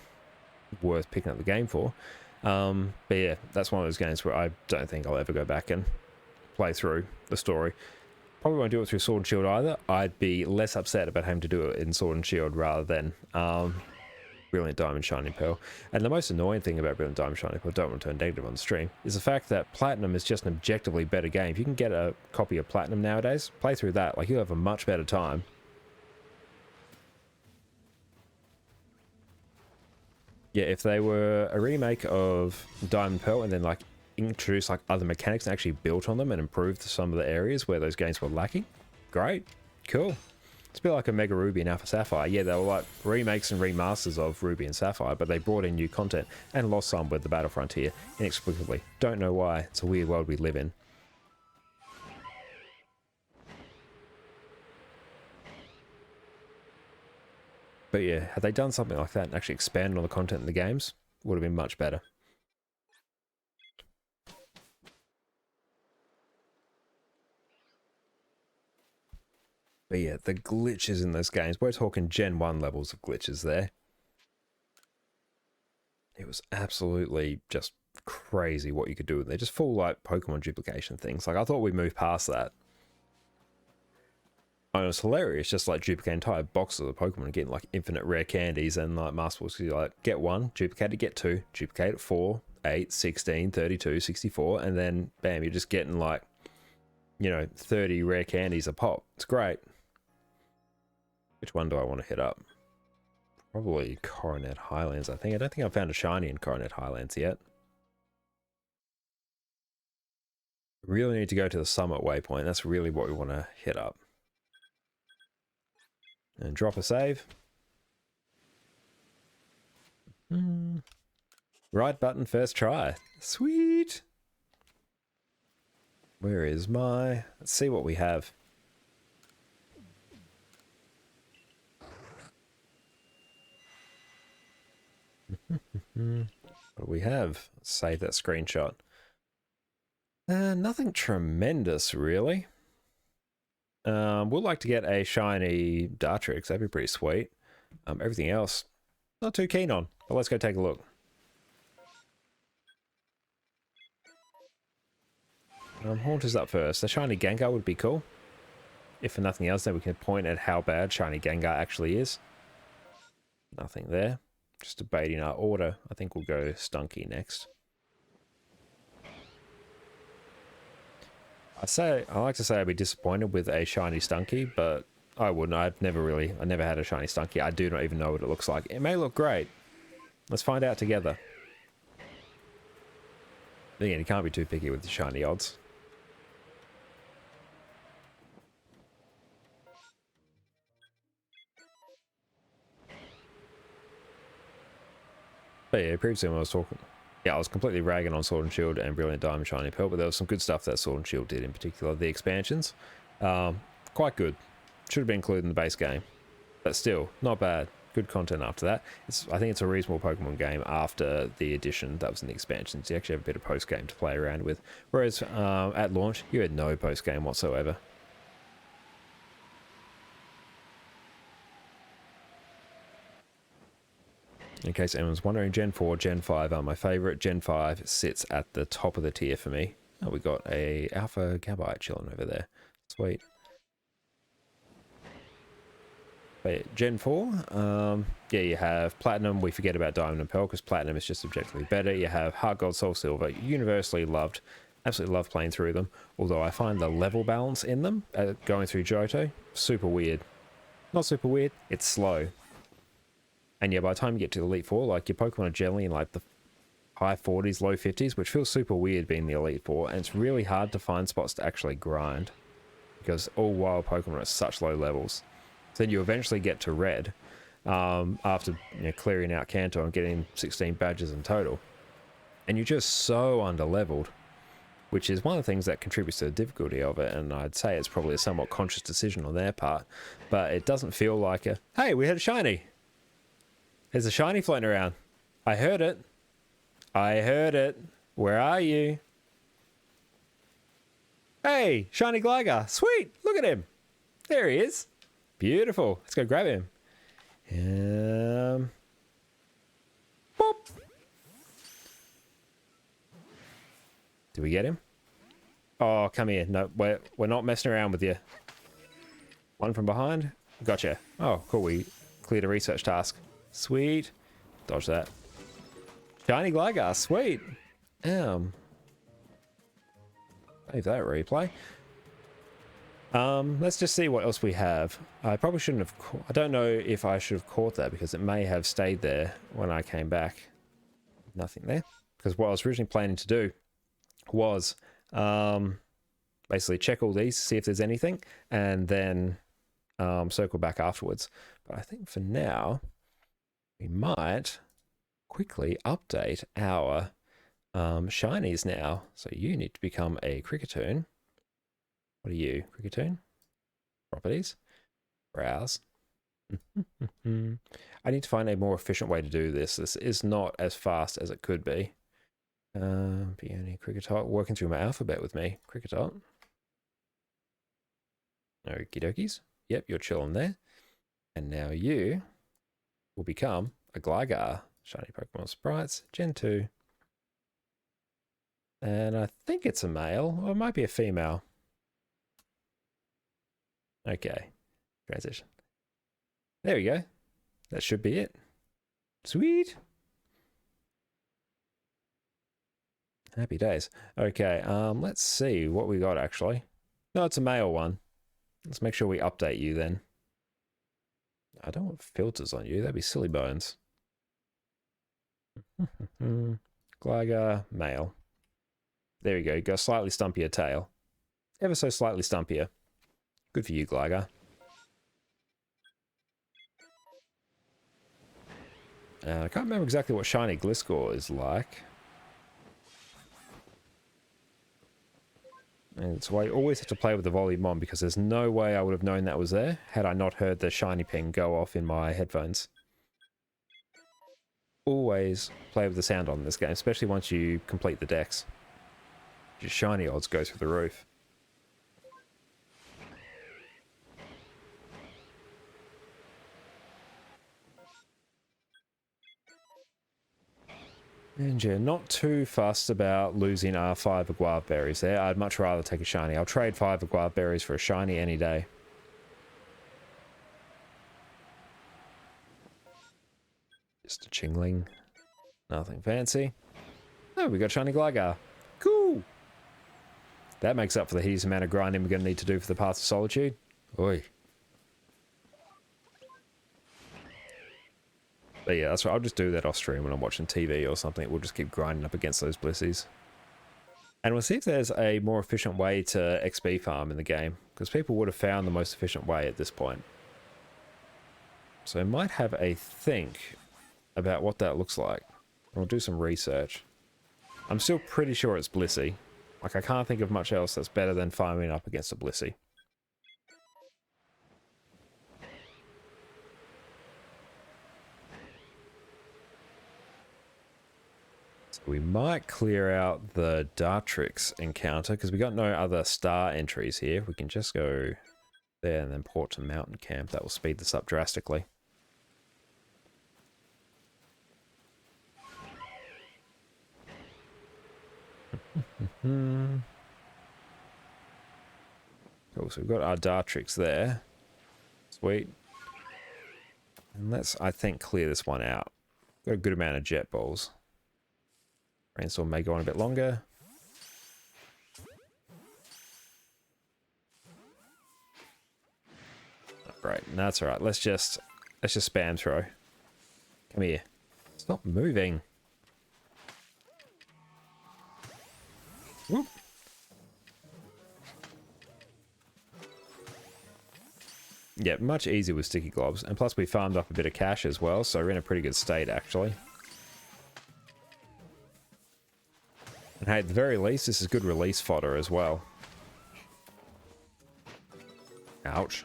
worth picking up the game for. But yeah, that's one of those games where I don't think I'll ever go back and play through the story. Probably won't do it through Sword and Shield either. I'd be less upset about having to do it in Sword and Shield rather than Brilliant Diamond Shining Pearl. And the most annoying thing about Brilliant Diamond Shining Pearl, don't want to turn negative on the stream, is the fact that Platinum is just an objectively better game. If you can get a copy of Platinum nowadays, play through that. Like, you'll have a much better time. Yeah, if they were a remake of Diamond Pearl and then like introduce like other mechanics and actually built on them and improved some of the areas where those games were lacking, great, cool. It's a bit like a Mega Ruby and Alpha Sapphire. Yeah, they were like remakes and remasters of Ruby and Sapphire, but they brought in new content and lost some with the Battle Frontier inexplicably. Don't know why. It's a weird world we live in. But yeah, had they done something like that and actually expanded on the content in the games, would have been much better. But yeah, the glitches in those games, we're talking Gen 1 levels of glitches there. It was absolutely just crazy what you could do with it. Just full like Pokemon duplication things. Like, I thought we moved past that. And it was hilarious, just like duplicating entire boxes of Pokemon and getting like infinite rare candies and like Master Balls. You like get one, duplicate it, get two, duplicate it 4, 8, 16, 32, 64, and then bam, you're just getting like, you know, 30 rare candies a pop. It's great. Which one do I want to hit up? Probably Coronet Highlands, I think. I don't think I've found a shiny in Coronet Highlands yet. Really need to go to the Summit Waypoint. That's really what we want to hit up. And drop a save. Right button first try. Sweet. Where is my... Let's see what we have. What do we have? Let's save that screenshot. Nothing tremendous, really. Would like to get a shiny Dartrix. That'd be pretty sweet. Everything else, not too keen on. But let's go take a look. Haunter's up first. The shiny Gengar would be cool. If for nothing else, then we can point at how bad shiny Gengar actually is. Nothing there. Just debating our order. I think we'll go Stunky next. I like to say I'd be disappointed with a shiny Stunky, but I wouldn't. I never had a shiny Stunky. I do not even know what it looks like. It may look great. Let's find out together. Again, you can't be too picky with the shiny odds. But yeah, previously when I was talking, yeah, I was completely ragging on Sword and Shield and Brilliant Diamond Shiny Pearl, but there was some good stuff that Sword and Shield did in particular. The expansions, quite good. Should have been included in the base game, but still, not bad. Good content after that. I think it's a reasonable Pokemon game after the addition that was in the expansions. You actually have a bit of post-game to play around with. Whereas at launch, you had no post-game whatsoever. In case anyone's wondering, Gen 4, Gen 5 are my favorite. Gen 5 sits at the top of the tier for me. Oh, we got a Alpha Gabite chilling over there. Sweet. But yeah, Gen 4, yeah, you have Platinum. We forget about Diamond and Pearl because Platinum is just objectively better. You have Heart Gold, Soul Silver, universally loved. Absolutely love playing through them. Although I find the level balance in them, going through Johto, super weird. Not super weird, it's slow. And yeah, by the time you get to the Elite Four, like your Pokemon are generally in like the high 40s, low 50s, which feels super weird being the Elite Four. And it's really hard to find spots to actually grind. because all wild Pokemon are at such low levels. So then you eventually get to red after clearing out Kanto and getting 16 badges in total. And you're just so underleveled, which is one of the things that contributes to the difficulty of it. And I'd say it's probably a somewhat conscious decision on their part, but it doesn't feel like a, hey, we had a shiny. There's a shiny floating around. I heard it. I heard it. Where are you? Hey, shiny Gligar. Sweet. Look at him. There he is. Beautiful. Let's go grab him. Boop. Did we get him? Oh, come here. No, we're not messing around with you. One from behind. Gotcha. Oh, cool. We cleared a research task. Sweet. Dodge that. Shiny Gligar. Sweet. Save that replay. Let's just see what else we have. I probably shouldn't have... I don't know if I should have caught that because it may have stayed there when I came back. Nothing there. Because what I was originally planning to do was basically check all these, see if there's anything, and then circle back afterwards. But I think for now, we might quickly update our shinies now. So you need to become a Cricketune. What are you? Cricketune? Properties. Browse. I need to find a more efficient way to do this. This is not as fast as it could be. Peony, Cricketot, working through my alphabet with me. Cricketot. Okie dokies. Yep, you're chilling there. And now you will become a Gligar. Shiny Pokemon Sprites, Gen 2. And I think it's a male, or it might be a female. Okay. Transition. There we go. That should be it. Sweet. Happy days. Okay, let's see what we got actually. No, it's a male one. Let's make sure we update you then. I don't want filters on you. That'd be silly bones. Gligar, male. There we go. You got a slightly stumpier tail. Ever so slightly stumpier. Good for you, Gligar. I can't remember exactly what shiny Gliscor is like. And so I always have to play with the volume on because there's no way I would have known that was there had I not heard the shiny ping go off in my headphones. Always play with the sound on in this game, especially once you complete the decks. Your shiny odds go through the roof. And yeah, not too fussed about losing our 5 Guava berries there. I'd much rather take a shiny. I'll trade 5 Guava berries for a shiny any day. Just a Chingling. Nothing fancy. Oh, we got shiny Gligar. Cool! That makes up for the hideous amount of grinding we're going to need to do for the Path of Solitude. Oi. But yeah, that's right. I'll just do that off stream when I'm watching TV or something. We'll just keep grinding up against those Blissies. And we'll see if there's a more efficient way to XP farm in the game, because people would have found the most efficient way at this point. So I might have a think about what that looks like. We'll do some research. I'm still pretty sure it's Blissey. Like, I can't think of much else that's better than farming up against a Blissey. We might clear out the Dartrix encounter because we got no other star entries here. We can just go there and then port to Mountain Camp. That will speed this up drastically. Cool, so we've got our Dartrix there. Sweet. And let's, I think, clear this one out. Got a good amount of Jet Balls. Rainstorm may go on a bit longer. Right, that's alright. Let's just spam throw. Come here. Stop moving. Whoop. Yeah, much easier with sticky globs. And plus we farmed up a bit of cash as well, so we're in a pretty good state actually. And hey, at the very least, this is good release fodder as well. Ouch.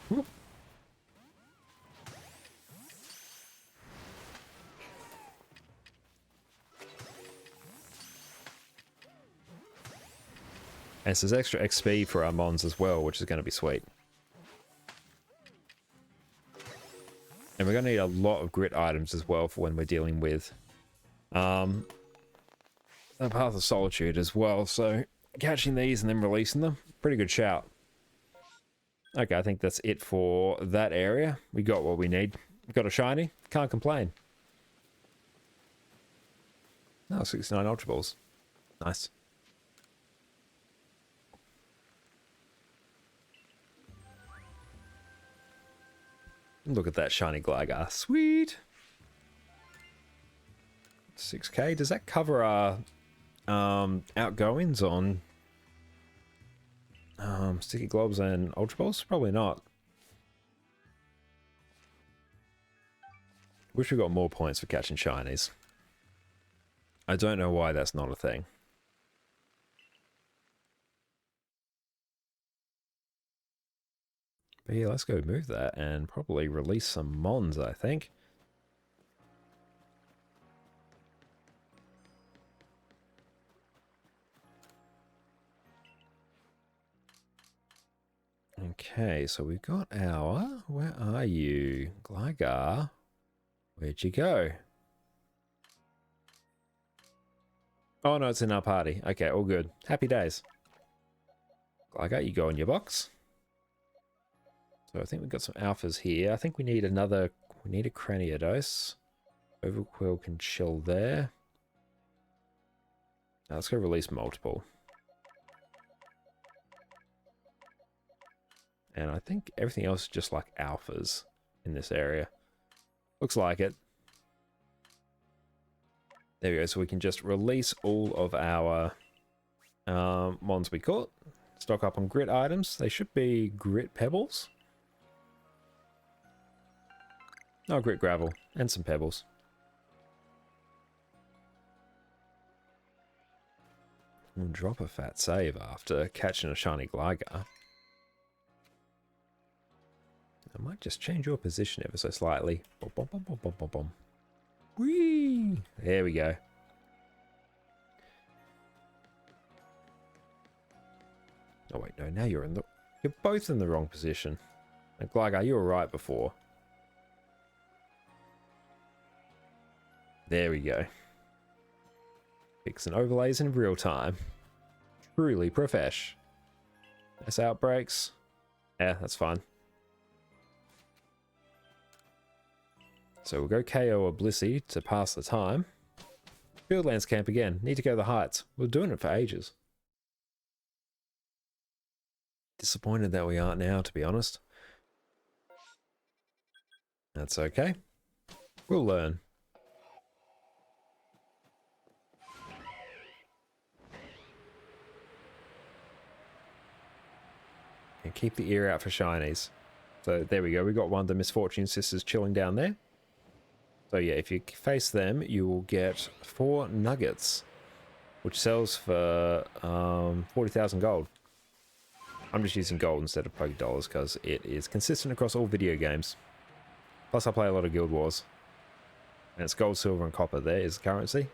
Whoop. And this is extra XP for our mons as well, which is going to be sweet. And we're going to need a lot of grit items as well for when we're dealing with a Path of Solitude as well. So catching these and then releasing them, pretty good shout. Okay, I think that's it for that area. We got what we need. We got a shiny. Can't complain. Oh, 69 Ultra Balls. Nice. Look at that shiny Gligar. Sweet. 6k. Does that cover our outgoings on sticky globs and Ultra Balls? Probably not. Wish we got more points for catching shinies. I don't know why that's not a thing. But yeah, let's go move that and probably release some mons, I think. Okay, so we've got our... Where are you? Gligar? Where'd you go? Oh no, it's in our party. Okay, all good. Happy days. Gligar, you go in your box. So I think we've got some alphas here. I think we need another... We need a Craniodose. Overquill can chill there. Now let's go release multiple. And I think everything else is just like alphas in this area. Looks like it. There we go. So we can just release all of our mons we caught. Stock up on grit items. They should be grit pebbles. Oh, grit gravel. And some pebbles. We'll drop a fat save after catching a shiny Gligar. I might just change your position ever so slightly. Bom, bom, bom, bom, bom, bom, bom. Whee! There we go. Oh wait, no, now you're in the... You're both in the wrong position. And Gligar, you were right before. There we go. Fixing overlays in real time. Truly profesh. Nice outbreaks. Yeah, that's fine. So we'll go KO a Blissey to pass the time. Fieldlands camp again. Need to go to the heights. We're doing it for ages. Disappointed that we aren't now, to be honest. That's okay. We'll learn. And keep the ear out for shinies. So there we go. We got one of the Misfortune Sisters chilling down there. So yeah, if you face them, you will get 4 nuggets, which sells for 40,000 gold. I'm just using gold instead of Poke Dollars because it is consistent across all video games. Plus I play a lot of Guild Wars. And it's gold, silver and copper there is the currency.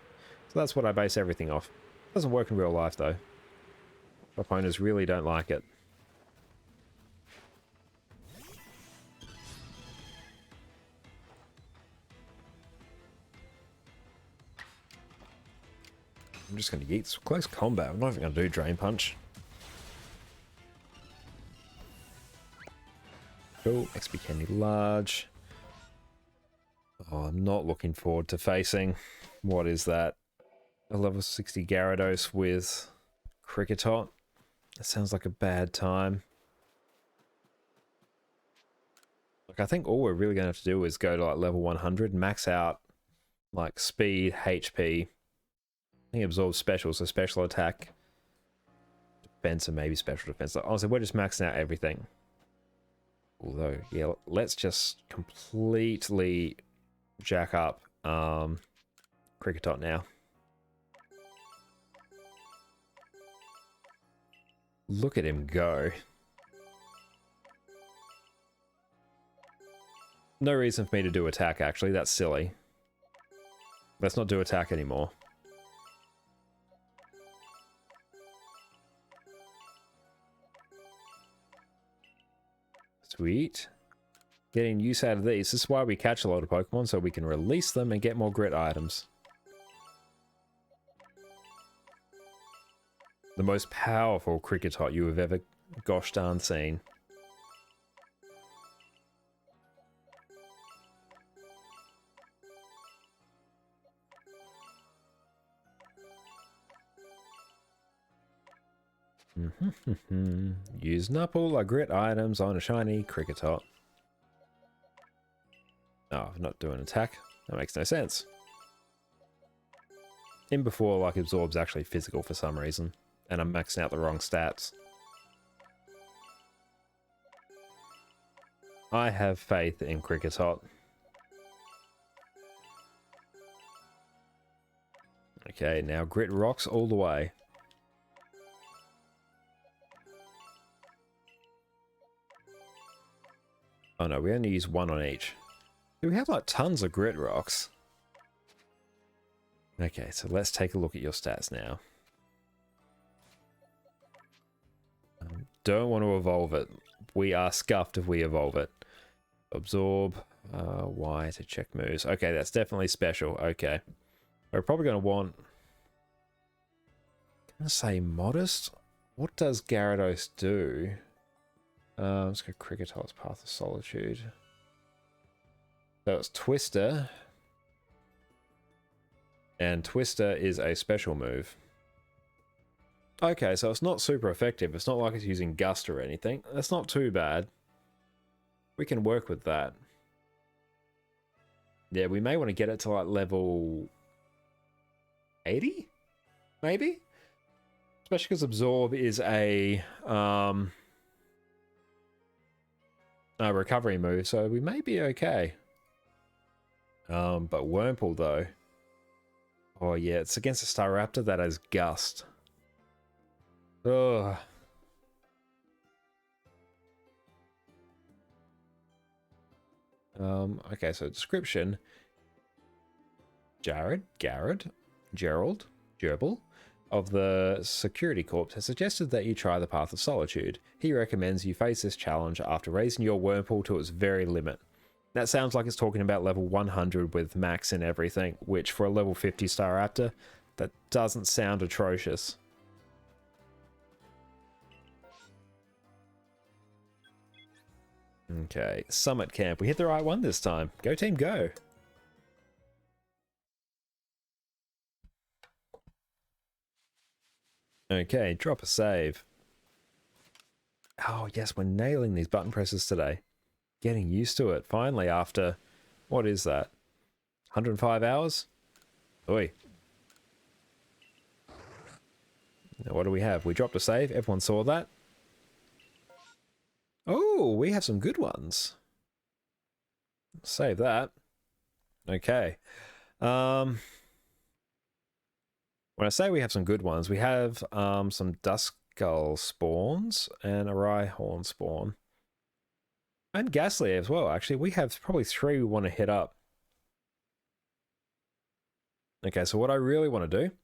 So that's what I base everything off. Doesn't work in real life though. Opponents really don't like it. I'm just going to yeet some close combat. I'm not even going to do Drain Punch. Cool. XP Candy Large. Oh, I'm not looking forward to facing... What is that? A level 60 Gyarados with Kricketot. That sounds like a bad time. Like, I think all we're really going to have to do is go to like level 100, max out like speed, HP. I think it absorbs special, so special attack, defense, and maybe special defense. Like, honestly, we're just maxing out everything. Although, yeah, let's just completely jack up Cricketot now. Look at him go. No reason for me to do attack, actually. That's silly. Let's not do attack anymore. Sweet. Getting use out of these. This is why we catch a lot of Pokemon, so we can release them and get more grit items. The most powerful Cricketot you have ever gosh darn seen. Use up all our grit items on a shiny Cricketot. Oh, not doing attack. That makes no sense. In before, like, absorbs actually physical for some reason, and I'm maxing out the wrong stats. I have faith in Cricketot. Okay, now grit rocks all the way. Oh no, we only use one on each. We have like tons of grit rocks. Okay, so let's take a look at your stats now. Don't want to evolve it. We are scuffed if we evolve it. Absorb. Y to check moves. Okay, that's definitely special. Okay. We're probably going to want... I'm going to say modest. What does Gyarados do? Let's go Cricketot's Path of Solitude. So it's Twister. And Twister is a special move. Okay, so it's not super effective. It's not like it's using Gust or anything. That's not too bad. We can work with that. Yeah, we may want to get it to like level 80? Maybe? Especially because Absorb is a recovery move, so we may be okay. But Wurmple, though. Oh, yeah, it's against a Staraptor that has Gust. Ugh. Okay, so description. Gerald, Gerbil of the Security Corps has suggested that you try the Path of Solitude. He recommends you face this challenge after raising your Wurmple to its very limit. That sounds like it's talking about level 100 with max and everything, which for a level 50 Staraptor, that doesn't sound atrocious. Okay, Summit Camp. We hit the right one this time. Go team, go! Okay, drop a save. Oh yes, we're nailing these button presses today. Getting used to it, finally, after... What is that? 105 hours? Oi. Now, what do we have? We dropped a save. Everyone saw that. Oh, we have some good ones. Save that. Okay. When I say we have some good ones, we have some Duskull spawns and a Rhyhorn spawn. And Ghastly as well, actually. We have probably 3 we want to hit up. Okay, so what I really want to do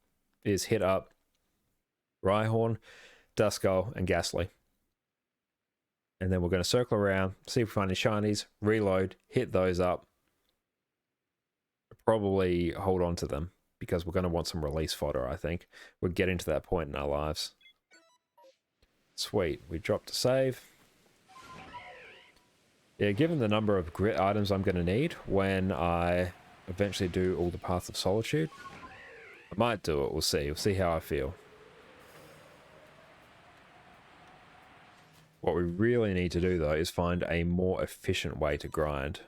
is hit up Rhyhorn, Duskull, and Ghastly. And then we're going to circle around, see if we find any shinies, reload, hit those up. Probably hold on to them, because we're going to want some release fodder, I think. We're getting to that point in our lives. Sweet, we dropped a save. Yeah, given the number of grit items I'm going to need when I eventually do all the Path of Solitude, I might do it, we'll see. We'll see how I feel. What we really need to do, though, is find a more efficient way to grind.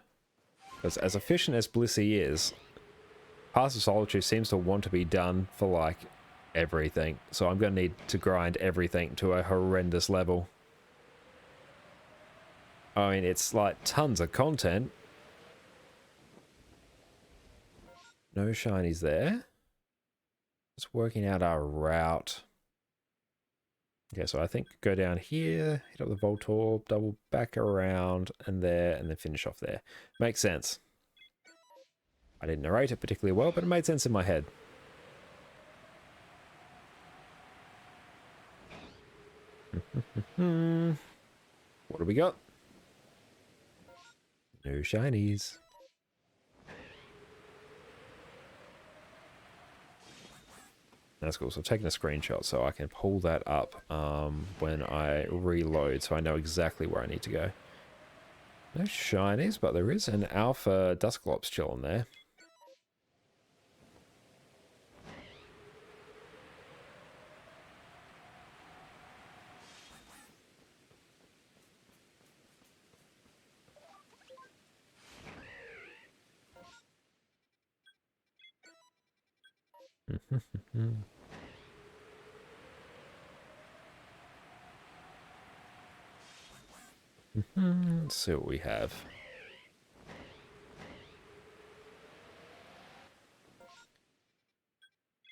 Because as efficient as Blissey is, Path of Solitude seems to want to be done for like everything, so I'm going to need to grind everything to a horrendous level. I mean, it's like tons of content. No shinies there. Just working out our route. Okay, so I think go down here, hit up the Voltorb, double back around and there, and then finish off there. Makes sense. I didn't narrate it particularly well, but it made sense in my head. What do we got? No shinies. That's cool. So I'm taking a screenshot so I can pull that up when I reload, so I know exactly where I need to go. No shinies, but there is an alpha Dusclops chilling there. Let's see what we have.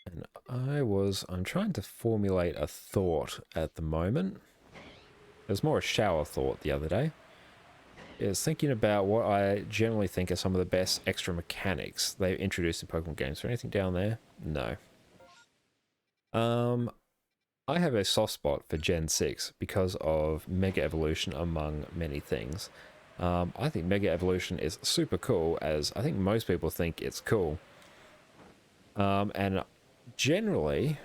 And I'm trying to formulate a thought at the moment. It was more a shower thought the other day. Is thinking about what I generally think are some of the best extra mechanics they've introduced in Pokemon games. Is there anything down there? No. I have a soft spot for Gen 6 because of Mega Evolution, among many things. I think Mega Evolution is super cool, as I think most people think it's cool. And generally,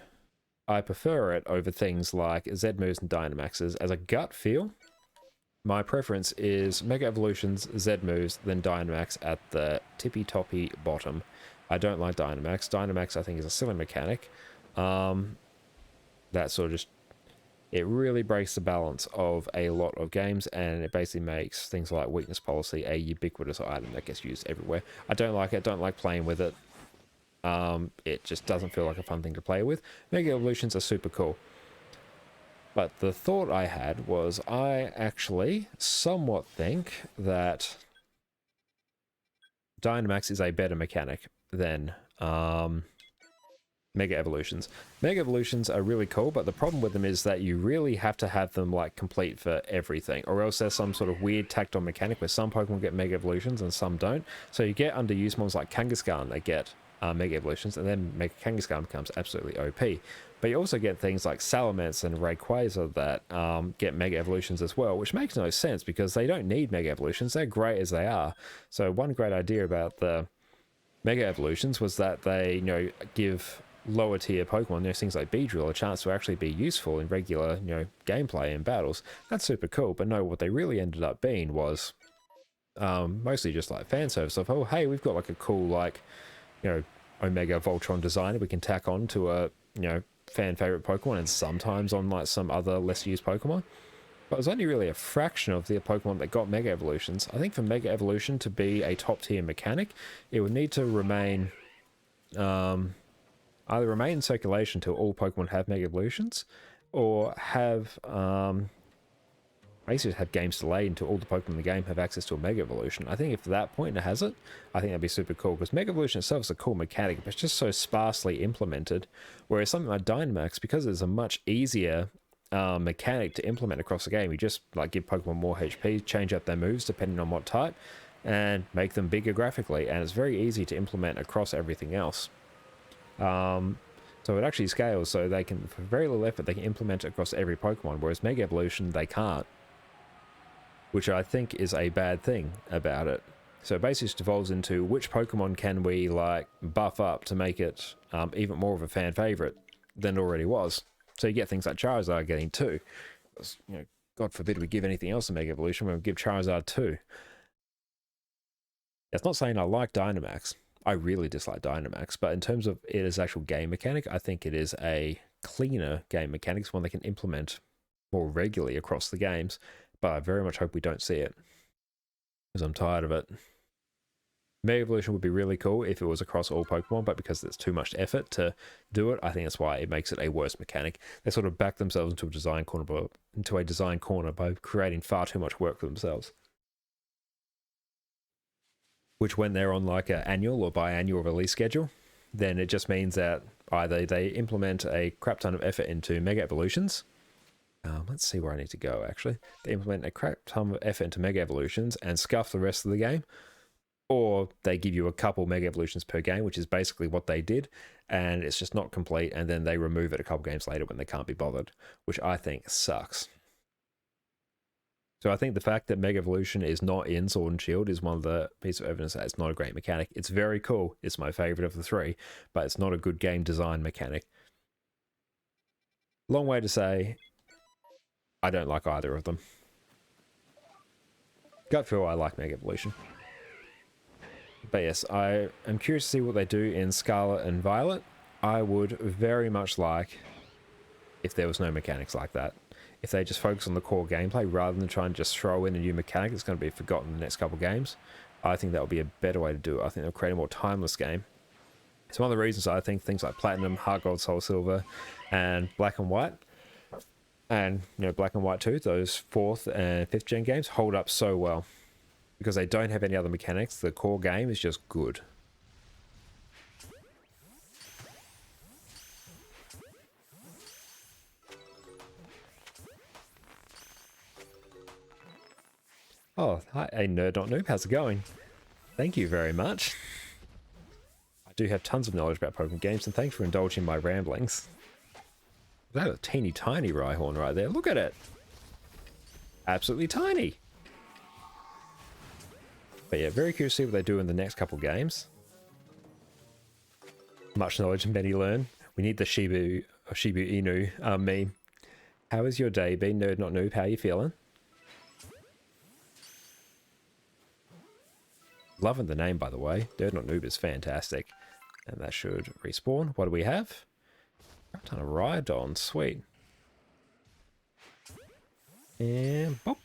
I prefer it over things like Z moves and Dynamaxes. As a gut feel, my preference is Mega Evolutions, Z moves, then Dynamax at the tippy-toppy bottom. I don't like Dynamax. Dynamax, I think, is a silly mechanic. That sort of just, it really breaks the balance of a lot of games, and it basically makes things like Weakness Policy a ubiquitous item that gets used everywhere. I don't like it, don't like playing with it. It just doesn't feel like a fun thing to play with. Mega Evolutions are super cool. But the thought I had was I actually somewhat think that Dynamax is a better mechanic than Mega Evolutions. Mega Evolutions are really cool, but the problem with them is that you really have to have them like complete for everything, or else there's some sort of weird tacked on mechanic where some Pokemon get Mega Evolutions and some don't. So you get underused ones like Kangaskhan that get Mega Evolutions, and then Mega Kangaskhan becomes absolutely OP. But you also get things like Salamence and Rayquaza that get Mega Evolutions as well, which makes no sense because they don't need Mega Evolutions. They're great as they are. So one great idea about the Mega Evolutions was that they, give lower tier Pokemon, things like Beedrill, a chance to actually be useful in regular, gameplay and battles. That's super cool. But no, what they really ended up being was mostly just like fan service of, oh, hey, we've got like a cool, like, Omega Voltron design that we can tack on to a, fan favorite Pokemon, and sometimes on like some other less used Pokemon. But it was only really a fraction of the Pokemon that got Mega Evolutions. I think for Mega Evolution to be a top tier mechanic, it would need to remain either remain in circulation till all Pokemon have Mega Evolutions, or have basically have games delayed until all the Pokemon in the game have access to a Mega Evolution. I think if that point it has it, I think that'd be super cool, because Mega Evolution itself is a cool mechanic, but it's just so sparsely implemented. Whereas something like Dynamax, because it's a much easier mechanic to implement across the game, you just like give Pokemon more HP, change up their moves depending on what type, and make them bigger graphically, and it's very easy to implement across everything else. So it actually scales, so they can, for very little effort, they can implement it across every Pokemon, whereas Mega Evolution, they can't. Which I think is a bad thing about it. So it basically just devolves into which Pokemon can we like buff up to make it even more of a fan favorite than it already was. So you get things like Charizard getting 2. God forbid we give anything else a Mega Evolution when we give Charizard 2. That's not saying I like Dynamax. I really dislike Dynamax, but in terms of it as actual game mechanic, I think it is a cleaner game mechanic. It's one they can implement more regularly across the games. But I very much hope we don't see it, because I'm tired of it. Mega Evolution would be really cool if it was across all Pokemon, but because there's too much effort to do it, I think that's why it makes it a worse mechanic. They sort of back themselves into a design corner by creating far too much work for themselves. Which, when they're on like an annual or biannual release schedule, then it just means that either they implement a crap ton of effort into Mega Evolutions. Let's see where I need to go, actually. They implement a crap ton of effort into Mega Evolutions and scuff the rest of the game. Or they give you a couple Mega Evolutions per game, which is basically what they did, and it's just not complete, and then they remove it a couple games later when they can't be bothered, which I think sucks. So I think the fact that Mega Evolution is not in Sword and Shield is one of the pieces of evidence that it's not a great mechanic. It's very cool. It's my favorite of the three, but it's not a good game design mechanic. Long way to say, I don't like either of them. Gut feel, I like Mega Evolution. But yes, I am curious to see what they do in Scarlet and Violet. I would very much like if there was no mechanics like that. If they just focus on the core gameplay rather than try and just throw in a new mechanic that's going to be forgotten in the next couple games, I think that would be a better way to do it. I think they'll create a more timeless game. It's one of the reasons I think things like Platinum, Heart Gold, Soul Silver, and Black and White, and Black and White 2, those 4th and 5th gen games hold up so well. Because they don't have any other mechanics, the core game is just good. Oh, hi, hey Nerd.Noob, how's it going? Thank you very much. I do have tons of knowledge about Pokemon games, and thanks for indulging my ramblings. That's a teeny tiny Rhyhorn right there, look at it! Absolutely tiny! But yeah, very curious to see what they do in the next couple games. Much knowledge, many learn. We need the Shibu Inu meme. How has your day been, Nerd.Noob? How are you feeling? Loving the name, by the way. Nerd.Noob is fantastic. And that should respawn. What do we have? A ton of Rhydon, sweet. And bop.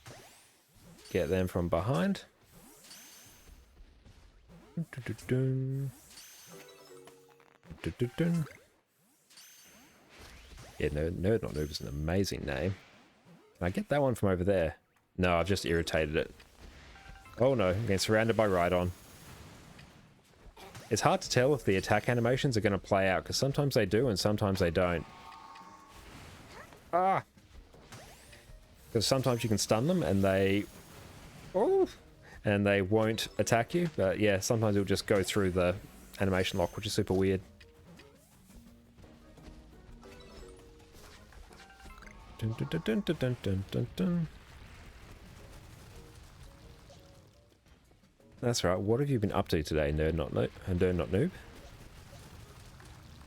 Get them from behind. Yeah, Nerd.Noob is an amazing name. Can I get that one from over there? No, I've just irritated it. Oh no, I'm getting surrounded by Rhydon. It's hard to tell if the attack animations are going to play out, because sometimes they do and sometimes they don't. Ah! Because sometimes you can stun them and they... Oh! And they won't attack you, but yeah, sometimes it'll just go through the animation lock, which is super weird. Dun, dun, dun, dun, dun, dun, dun, dun. That's right, what have you been up to today, Nerd.Noob?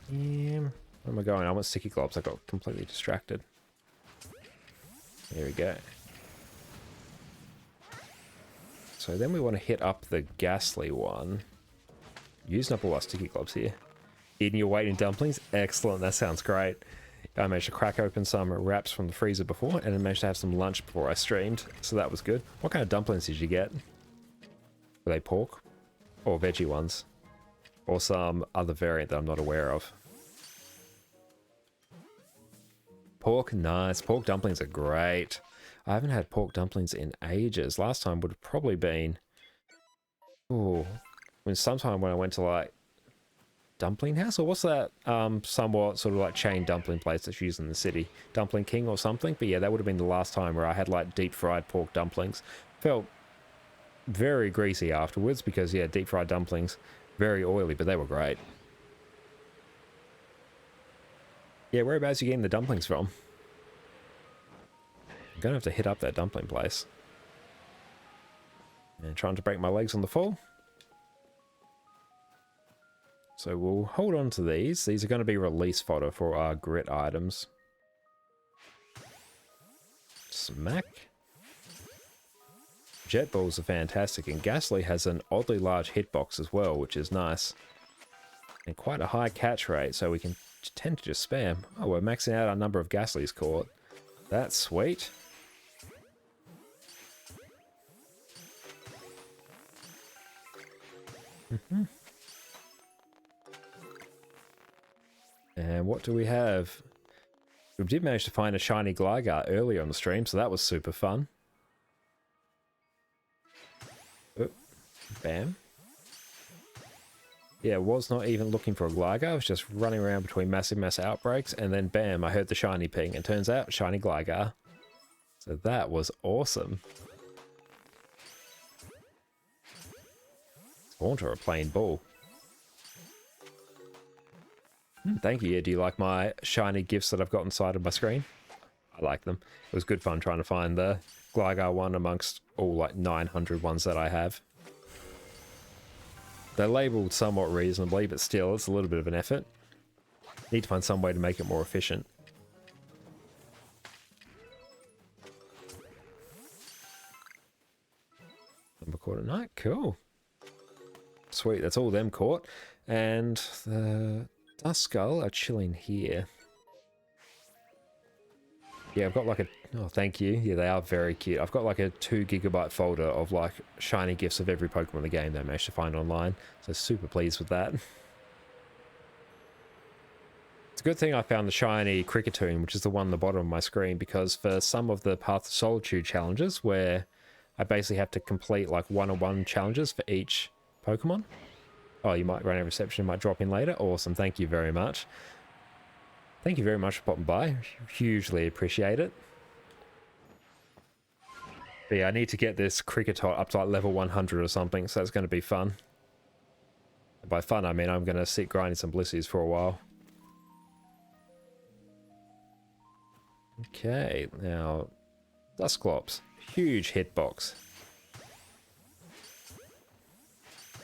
Where am I going? I want sticky globs, I got completely distracted. There we go. So then we want to hit up the Ghastly one. Using up all our sticky globs here. Eating your weight in dumplings? Excellent, that sounds great. I managed to crack open some wraps from the freezer before, and I managed to have some lunch before I streamed, so that was good. What kind of dumplings did you get? Were they pork? Or veggie ones? Or some other variant that I'm not aware of? Pork, nice. Pork dumplings are great. I haven't had pork dumplings in ages. Last time would have probably been... Ooh. Sometime when I went to, like, Dumpling House? Or what's that somewhat sort of, like, chain dumpling place that's used in the city? Dumpling King or something? But yeah, that would have been the last time where I had, like, deep-fried pork dumplings. Felt very greasy afterwards because, yeah, deep-fried dumplings. Very oily, but they were great. Yeah, whereabouts are you getting the dumplings from? I'm gonna have to hit up that dumpling place. And trying to break my legs on the fall. So we'll hold on to these. These are going to be release fodder for our grit items. Smack. Jet balls are fantastic, and Ghastly has an oddly large hitbox as well, which is nice. And quite a high catch rate, so we can tend to just spam. Oh, we're maxing out our number of Ghastlies caught. That's sweet. And what do we have? We did manage to find a shiny Gligar earlier on the stream, so that was super fun. Oh, bam. Yeah, was not even looking for a Gligar. I was just running around between massive outbreaks, and then bam, I heard the shiny ping. And turns out, shiny Gligar. So that was awesome. Haunter, a plain ball. Thank you. Do you like my shiny gifts that I've got inside of my screen? I like them. It was good fun trying to find the Gligar one amongst all like 900 ones that I have. They're labelled somewhat reasonably, but still, it's a little bit of an effort. Need to find some way to make it more efficient. Number caught at night. Cool. Sweet, that's all them caught. And the Duskull are chilling here. Yeah, I've got like a... Oh, thank you. Yeah, they are very cute. I've got like a 2 GB folder of like shiny gifts of every Pokemon in the game that I managed to find online. So super pleased with that. It's a good thing I found the shiny Cricketune, which is the one on the bottom of my screen, because for some of the Path of Solitude challenges, where I basically have to complete like one-on-one challenges for each Pokemon. Oh, you might run a reception, might drop in later. Awesome, thank you very much. Thank you very much for popping by. Hugely appreciate it. But yeah, I need to get this Kricketot up to like level 100 or something, so that's going to be fun. And by fun, I mean I'm going to sit grinding some Blissies for a while. Okay, now Dusclops. Huge hitbox.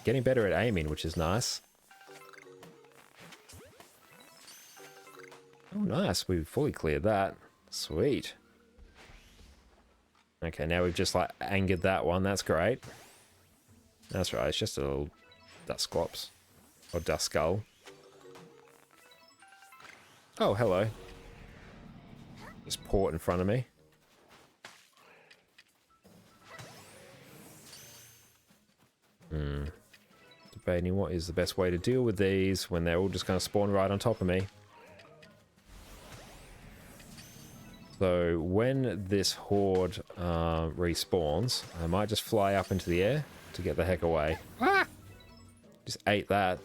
Getting better at aiming, which is nice. Oh, nice. We've fully cleared that. Sweet. Okay, now we've just, like, angered that one. That's great. That's right. It's just a little Dusclops. Or Duskull. Oh, hello. Just port in front of me. Debating what is the best way to deal with these when they're all just going to spawn right on top of me. So when this horde respawns, I might just fly up into the air to get the heck away. Ah! Just ate that.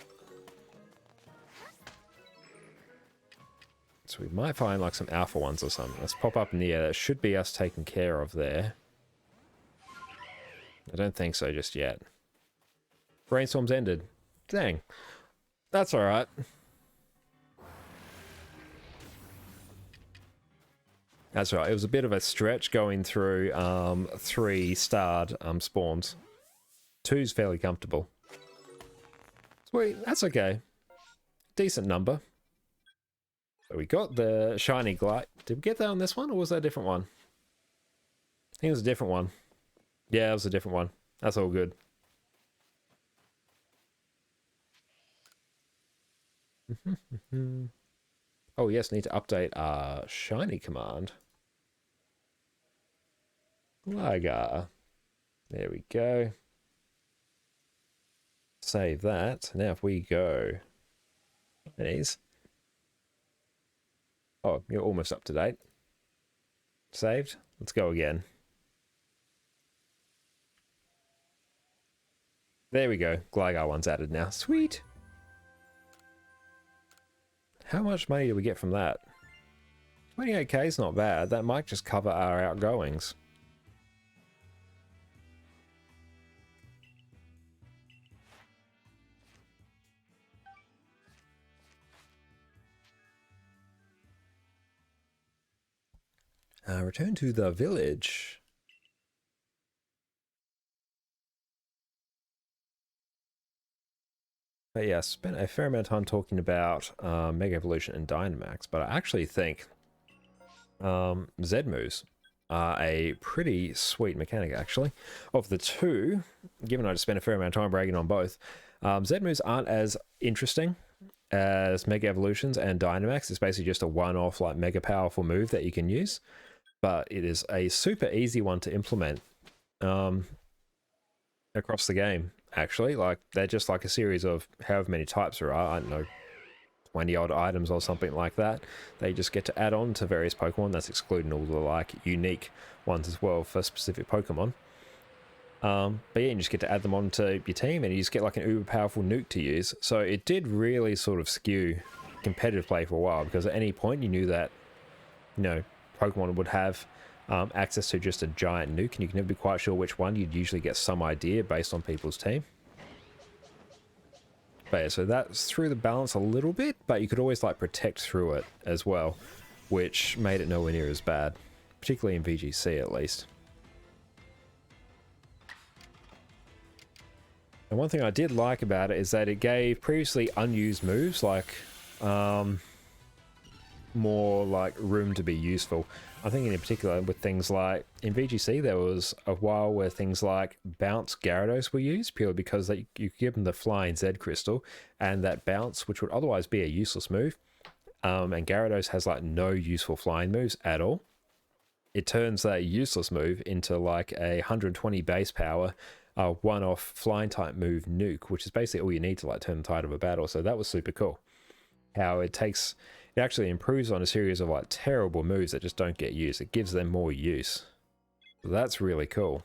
So we might find like some alpha ones or something. Let's pop up in the air. That should be us taken care of there. I don't think so just yet. Brainstorm's ended. Dang. That's alright. That's right. It was a bit of a stretch going through 3-starred spawns. 2's fairly comfortable. Sweet. That's okay. Decent number. So we got the shiny Glide. Did we get that on this one, or was that a different one? I think it was a different one. Yeah, it was a different one. That's all good. Oh yes, need to update our shiny command. Gligar. There we go. Save that. Now if we go... These. Oh, you're almost up to date. Saved. Let's go again. There we go. Gligar one's added now. Sweet. How much money do we get from that? 28k is not bad. That might just cover our outgoings. Return to the village. But yeah, I spent a fair amount of time talking about Mega Evolution and Dynamax, but I actually think Z-moves are a pretty sweet mechanic, actually. Of the two, given I just spent a fair amount of time bragging on both, Z-moves aren't as interesting as Mega Evolutions and Dynamax. It's basically just a one-off, like, mega powerful move that you can use. But it is a super easy one to implement across the game. actually. Like, they're just like a series of however many types there are. I don't know, 20 odd items or something like that. They just get to add on to various Pokemon. That's excluding all the like unique ones as well for specific Pokemon. But yeah, you just get to add them onto your team, and you just get like an uber powerful nuke to use. So it did really sort of skew competitive play for a while, because at any point you knew that, you know, Pokemon would have access to just a giant nuke, and you can never be quite sure which one. You'd usually get some idea based on people's team. But yeah, so that's through the balance a little bit, but you could always like protect through it as well, which made it nowhere near as bad, particularly in VGC at least. And one thing I did like about it is that it gave previously unused moves like more like room to be useful. I think in particular with things like in VGC there was a while where things like Bounce Gyarados were used purely because you could give them the Flying Z crystal, and that Bounce, which would otherwise be a useless move, and Gyarados has like no useful flying moves at all. It turns that useless move into like a 120 base power one-off flying type move nuke, which is basically all you need to like turn the tide of a battle. So that was super cool. How it actually improves on a series of like terrible moves that just don't get used. It gives them more use. So that's really cool.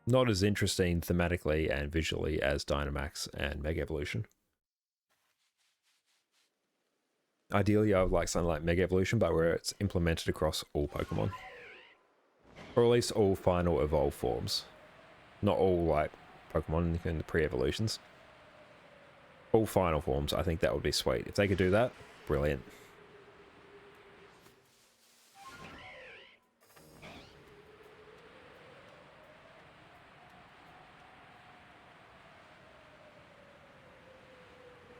Not as interesting thematically and visually as Dynamax and Mega Evolution. Ideally, I would like something like Mega Evolution, but where it's implemented across all Pokemon. Or at least all final evolved forms. Not all like Pokemon in the pre-evolutions. All final forms, I think that would be sweet. If they could do that, brilliant.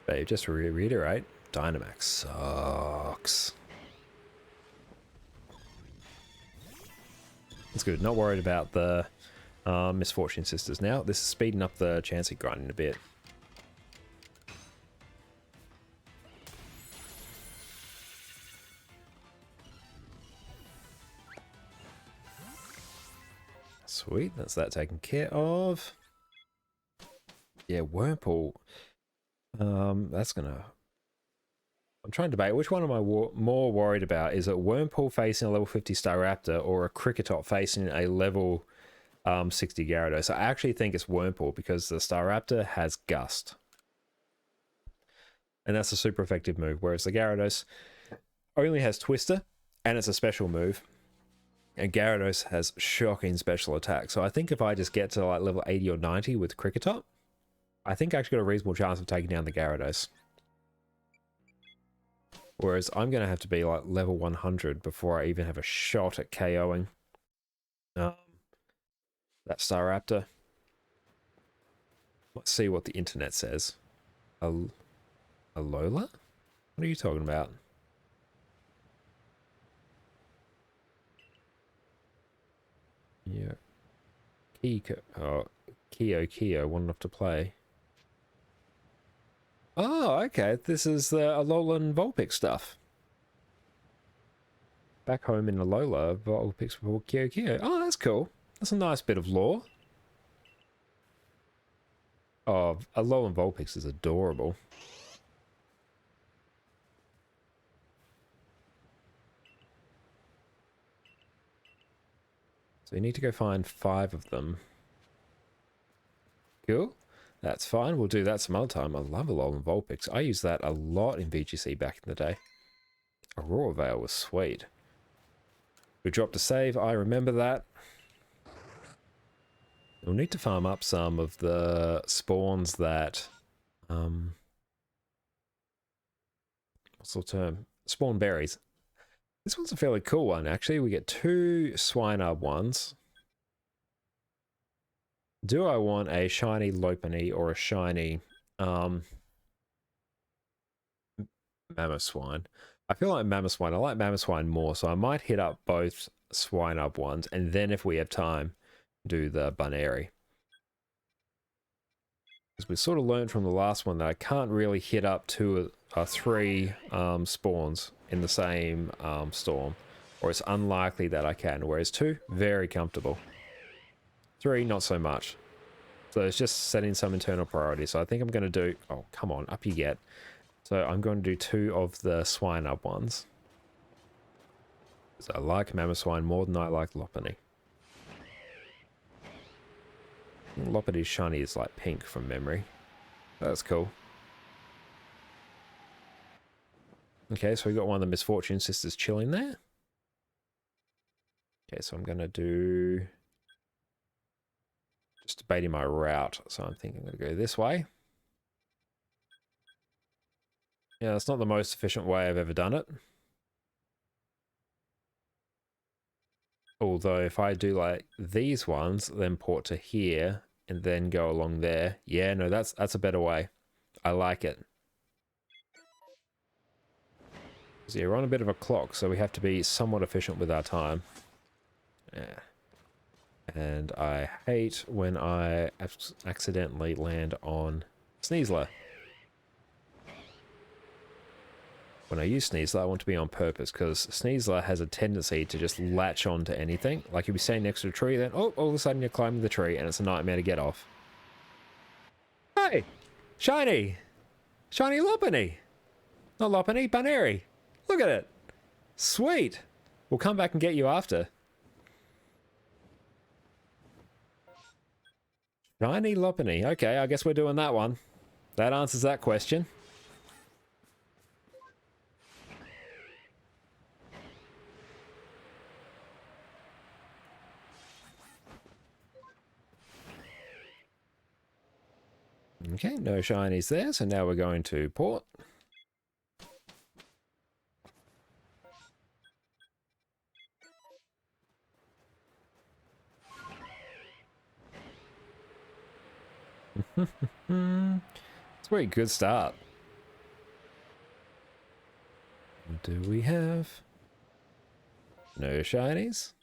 But just to reiterate, Dynamax sucks. That's good. Not worried about the Misfortune Sisters now. This is speeding up the Chansey grinding a bit. Sweet, that's that taken care of. Yeah, Wurmple. That's gonna... I'm trying to debate which one am I more worried about. Is it Wurmple facing a level 50 Staraptor or a Kricketot facing a level 60 Gyarados? I actually think it's Wurmple because the Staraptor has Gust. And that's a super effective move, whereas the Gyarados only has Twister, and it's a special move. And Gyarados has shocking special attack. So I think if I just get to like level 80 or 90 with Kricketot, I think I actually got a reasonable chance of taking down the Gyarados. Whereas I'm going to have to be like level 100 before I even have a shot at KOing that Staraptor. Let's see what the internet says. Alola? What are you talking about? Yeah. Kyo wanted enough to play. Oh, okay. This is the Alolan Vulpix stuff. Back home in Alola, Vulpix for Kyo. Oh, that's cool. That's a nice bit of lore. Oh, Alolan Vulpix is adorable. So you need to go find 5 of them. Cool. That's fine. We'll do that some other time. I love Alolan Vulpix. I used that a lot in VGC back in the day. Aurora Veil was sweet. We dropped a save. I remember that. We'll need to farm up some of the spawns that... what's the term? Spawn berries. This one's a fairly cool one, actually. We get 2 Swinub ones. Do I want a shiny Lopunny or a shiny Mamoswine? I feel like Mamoswine. I like Mamoswine more, so I might hit up both Swinub ones, and then if we have time, do the Bunairy. Because we sort of learned from the last one that I can't really hit up 2 or 3 spawns in the same storm, or it's unlikely that I can, whereas 2, very comfortable. 3, not so much. So it's just setting some internal priorities. So I think I'm going to do... Oh, come on, up you get. So I'm going to do 2 of the swine up ones. So I like Mamoswine more than I like Lopunny. Lopunny's shiny is like pink from memory. That's cool. Okay, so we got one of the Misfortune Sisters chilling there. Okay, so I'm going to do... Just debating my route. So I'm thinking I'm going to go this way. Yeah, it's not the most efficient way I've ever done it. Although if I do like these ones, then port to here and then go along there. Yeah, no, that's a better way. I like it. So yeah, we're on a bit of a clock, so we have to be somewhat efficient with our time. Yeah. And I hate when I accidentally land on Sneasler. When I use Sneasler, I want to be on purpose, because Sneasler has a tendency to just latch onto anything. Like you'll be standing next to a tree, then oh, all of a sudden you're climbing the tree, and it's a nightmare to get off. Hey! Shiny! Shiny Lopunny! Not Lopunny, Baneri! Look at it! Sweet! We'll come back and get you after. Shiny Lopunny. Okay, I guess we're doing that one. That answers that question. Okay, no shinies there, so now we're going to port. It's a very good start. What do we have? No shinies.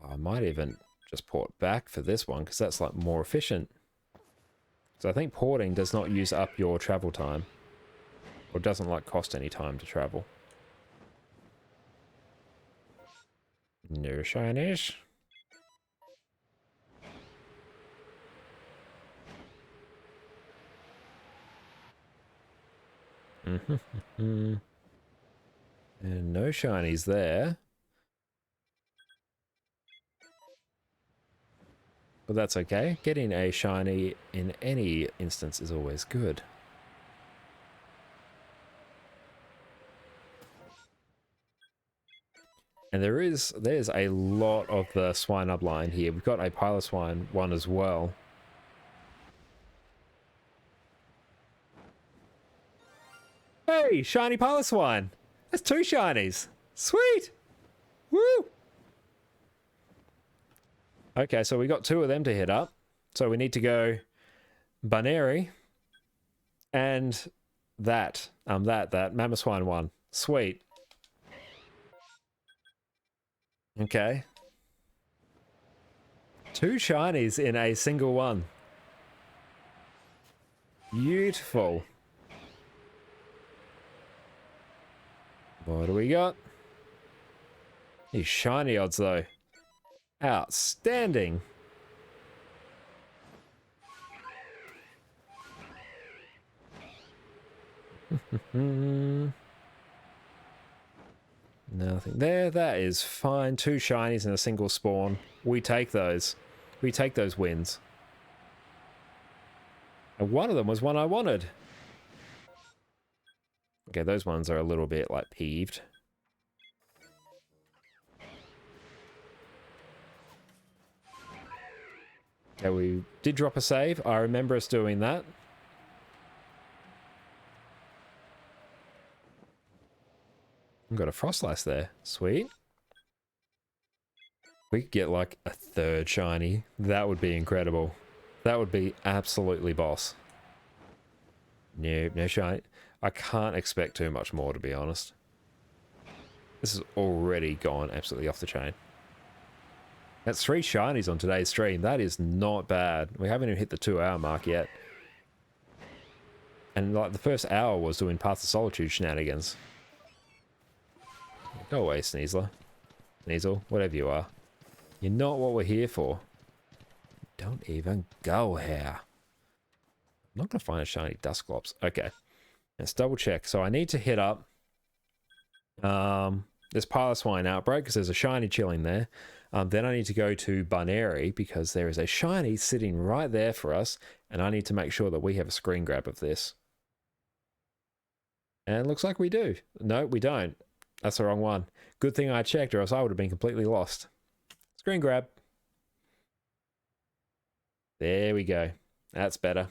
Oh, I might even just port back for this one, because that's like more efficient. So I think porting does not use up your travel time. Or doesn't like cost any time to travel. No shinies. And no shinies there. But that's okay. Getting a shiny in any instance is always good. And there's a lot of the swine upline here. We've got a Piloswine one as well. Hey, shiny Piloswine! That's 2 shinies! Sweet! Woo! Okay, so we got 2 of them to hit up. So we need to go Baneri and that Mamoswine one. Sweet. Okay. 2 shinies in a single one. Beautiful. What do we got? These shiny odds though. Outstanding. Nothing there. That is fine. 2 shinies in a single spawn. We take those. We take those wins. And one of them was one I wanted. Okay, those ones are a little bit like peeved. Okay, we did drop a save. I remember us doing that. We've got a Frostlass there. Sweet. We could get like a 3rd shiny. That would be incredible. That would be absolutely boss. Nope, no shiny. I can't expect too much more, to be honest. This has already gone absolutely off the chain. That's 3 shinies on today's stream. That is not bad. We haven't even hit the 2-hour mark yet. And like the first hour was doing Path of Solitude shenanigans. Go away, Sneasler. Sneasel, whatever you are. You're not what we're here for. Don't even go here. I'm not going to find a shiny Dusclops. Okay. Let's double check. So I need to hit up this Piloswine outbreak because there's a shiny chilling there. Then I need to go to Bunary because there is a shiny sitting right there for us. And I need to make sure that we have a screen grab of this. And it looks like we do. No, we don't. That's the wrong one. Good thing I checked or else I would have been completely lost. Screen grab. There we go. That's better.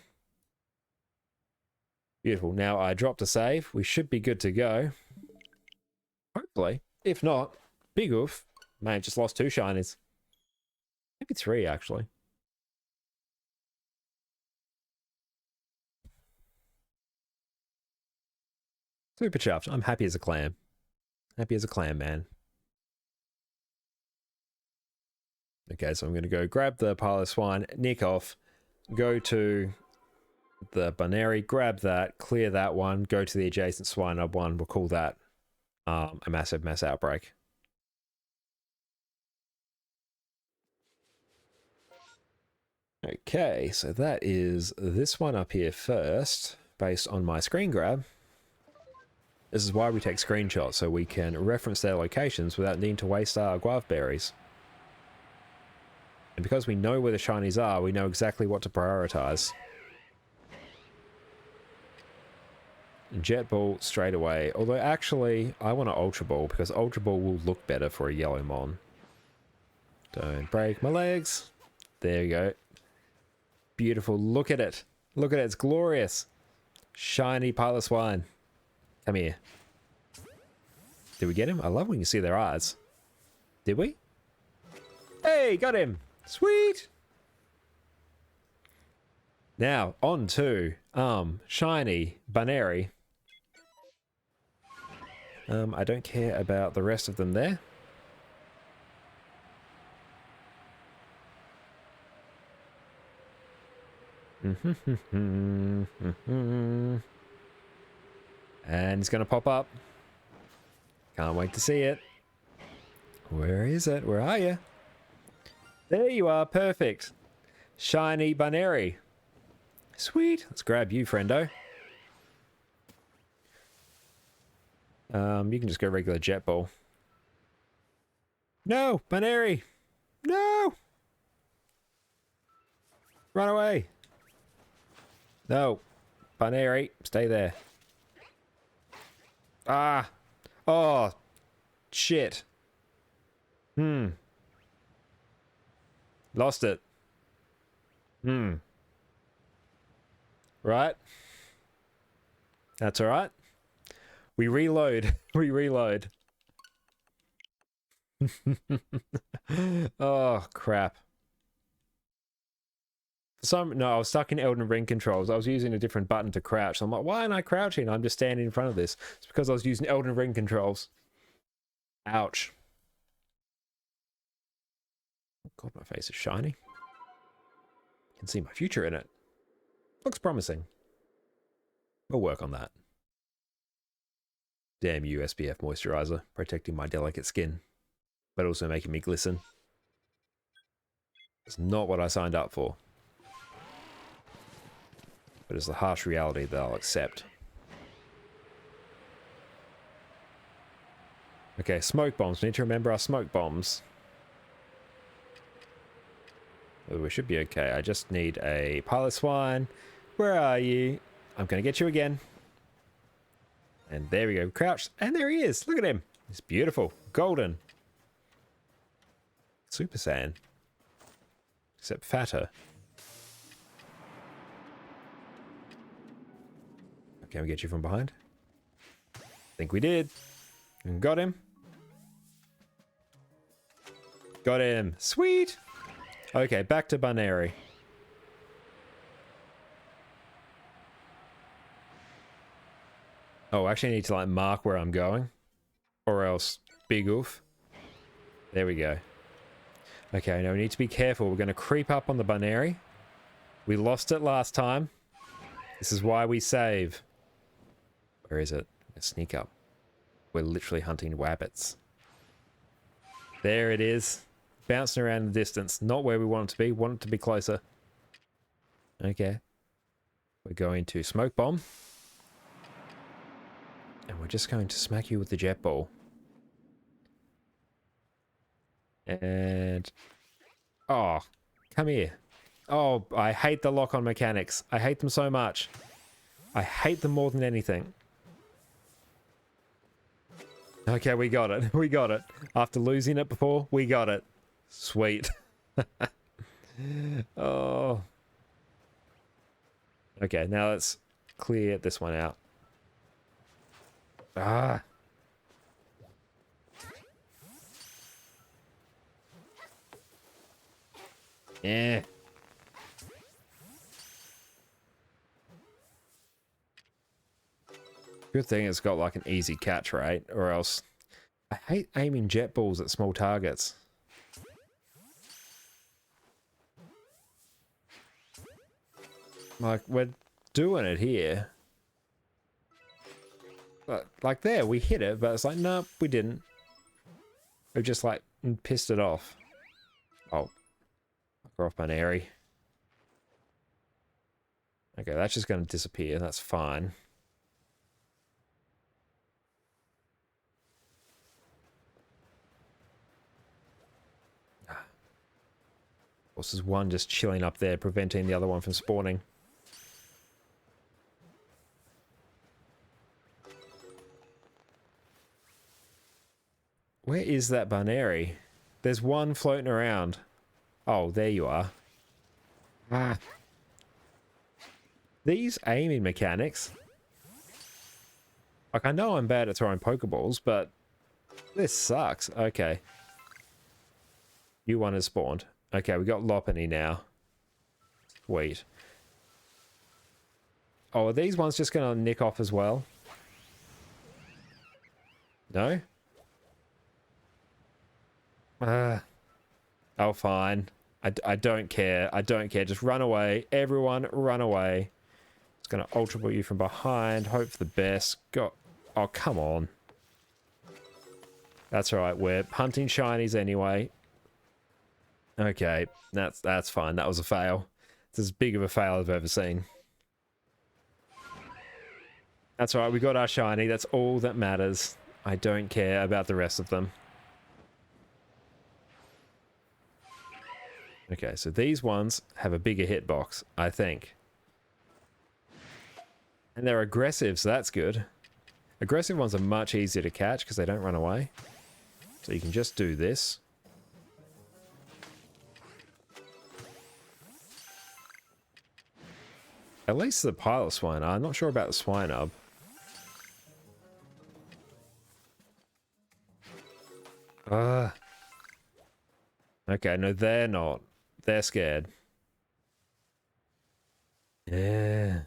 Beautiful. Now I dropped a save. We should be good to go. Hopefully. If not, big oof. Man, just lost 2 shinies. Maybe 3, actually. Super chuffed. I'm happy as a clam. Happy as a clam, man. Okay, so I'm going to go grab the Piloswine, nick off, go to the Bunary, grab that, clear that one, go to the adjacent Swinub one. We'll call that a massive mess outbreak. Okay, so that is this one up here first, based on my screen grab. This is why we take screenshots, so we can reference their locations without needing to waste our guava berries. And because we know where the shinies are, we know exactly what to prioritize. Jet Ball straight away. Although actually, I want an Ultra Ball because Ultra Ball will look better for a yellow mon. Don't break my legs. There you go. Beautiful. Look at it. Look at it. It's glorious. Shiny Piloswine. Come here. Did we get him? I love when you see their eyes. Did we? Hey, got him. Sweet. Now, on to shiny Bunary. I don't care about the rest of them there. And it's going to pop up. Can't wait to see it. Where is it? Where are you? There you are. Perfect. Shiny Bunary. Sweet. Let's grab you, friendo. You can just go regular Jet Ball. No! Bunary! No! Run away! No. Bunary, stay there. Ah! Oh! Shit. Lost it. Right? That's alright. We reload. We reload. Oh, crap. No, I was stuck in Elden Ring controls. I was using a different button to crouch. I'm like, why am I crouching? I'm just standing in front of this. It's because I was using Elden Ring controls. Ouch. God, my face is shiny. I can see my future in it. Looks promising. We'll work on that. Damn you, SPF moisturizer, protecting my delicate skin, but also making me glisten. It's not what I signed up for. But it's the harsh reality that I'll accept. Okay, smoke bombs. We need to remember our smoke bombs. Oh, we should be okay. I just need a Piloswine. Where are you? I'm going to get you again. And there we go. Crouched. And there he is. Look at him. He's beautiful. Golden. Super Saiyan. Except fatter. Can we get you from behind? I think we did. And got him. Got him. Sweet. Okay, back to Bunary. Oh, I actually need to like mark where I'm going. Or else, big oof. There we go. Okay, now we need to be careful. We're going to creep up on the Bunary. We lost it last time. This is why we save. Where is it? Let's sneak up. We're literally hunting wabbits. There it is. bouncing around in the distance. Not where we want it to be. Want it to be closer. Okay. We're going to Smoke Bomb. And we're just going to smack you with the Jet Ball. And... oh, come here. Oh, I hate the lock-on mechanics. I hate them so much. I hate them more than anything. Okay, we got it. We got it. After losing it before, we got it. Sweet. Oh. Okay, now let's clear this one out. Ah. Yeah. Good thing it's got like an easy catch rate, or else I hate aiming jet balls at small targets. Like, we're doing it here. But, like there, we hit it, but it's like, nope, we didn't. We just like pissed it off. Oh. Fuck off, Baneri. Okay, that's just going to disappear. That's fine. Of course, there's one just chilling up there, preventing the other one from spawning. Where is that Baneri? There's one floating around. Oh, there you are. Ah. These aiming mechanics. Like, I know I'm bad at throwing Pokeballs, but this sucks. Okay. You one has spawned. Okay, we got Lopunny now. Sweet. Oh, are these ones just going to nick off as well? No? Oh, fine. I don't care. I don't care. Just run away. Everyone, run away. It's going to Ultra Ball you from behind. Hope for the best. Go. Oh, come on. That's alright. We're hunting shinies anyway. Okay. That's fine. That was a fail. It's as big of a fail I've ever seen. That's alright. We got our shiny. That's all that matters. I don't care about the rest of them. Okay, so these ones have a bigger hitbox, I think. And they're aggressive, so that's good. Aggressive ones are much easier to catch because they don't run away. So you can just do this. At least the Pilot Swine. I'm not sure about the Swinub. Okay, no, they're not. They're scared. Yeah.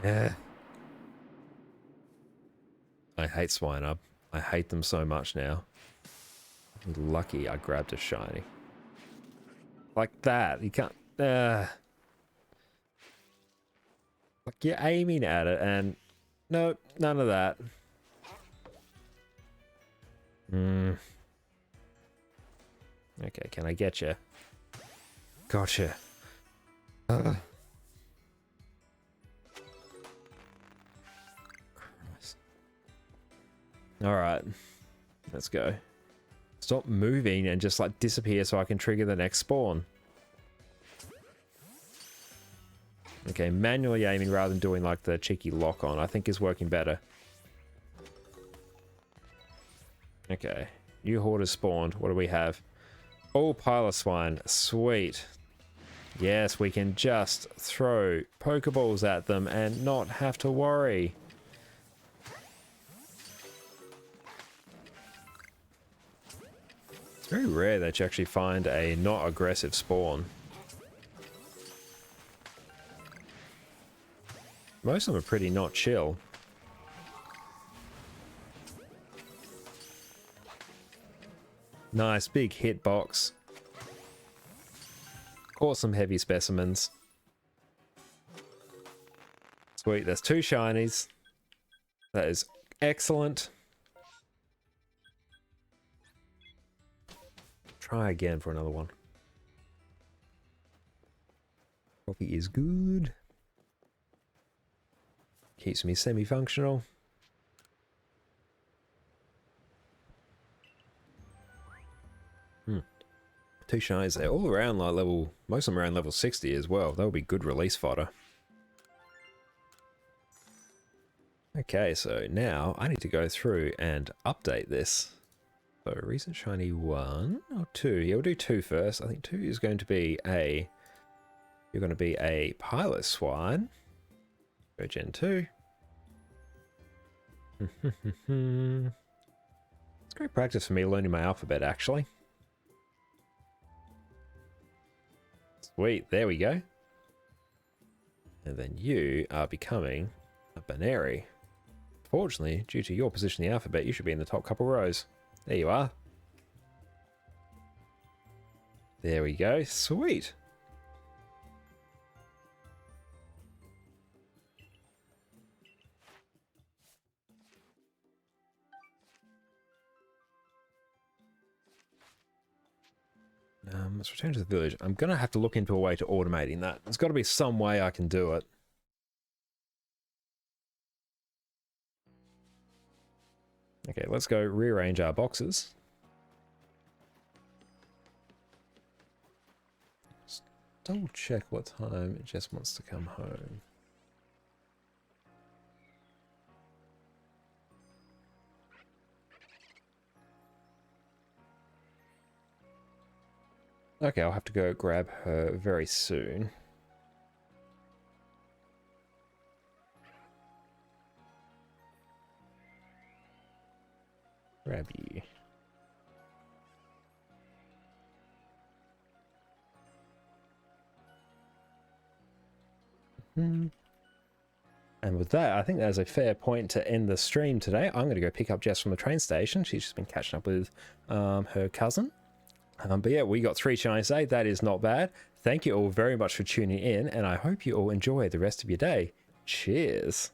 Yeah. I hate Swinub. I hate them so much now. Lucky I grabbed a shiny. Like that. You can't... like, you're aiming at it and... Nope, none of that. Okay, can I get you? Gotcha. Alright. Let's go. Stop moving and just like disappear so I can trigger the next spawn. Okay, manually aiming rather than doing like the cheeky lock on, I think is working better. Okay, new horde has spawned. What do we have? Oh, Piloswine. Sweet. Yes, we can just throw Pokeballs at them and not have to worry. It's very rare that you actually find a not aggressive spawn. Most of them are pretty not chill. Nice, big hitbox. Caught some heavy specimens. Sweet, there's two shinies. That is excellent. Try again for another one. Coffee is good. Keeps me semi-functional. Two shinies there, all around like level, most of them around level 60 as well. That would be good release fodder. Okay, so now I need to go through and update this. So recent shiny 1 or 2. Yeah, we'll do 2 first. I think 2 is going to be a... You're going to be a Pilot Swine. Go Gen 2. It's great practice for me learning my alphabet, actually. Sweet, there we go. And then you are becoming a Baneri. Fortunately, due to your position in the alphabet, you should be in the top couple rows. There you are. There we go. Sweet. Let's return to the village. I'm going to have to look into a way to automating that. There's got to be some way I can do it. Okay, let's go rearrange our boxes. Just double check what time Jess wants to come home. Okay, I'll have to go grab her very soon. Grab you. And with that, I think that's a fair point to end the stream today. I'm going to go pick up Jess from the train station. She's just been catching up with her cousin. But yeah, we got 3 shinies today. That is not bad. Thank you all very much for tuning in, and I hope you all enjoy the rest of your day. Cheers.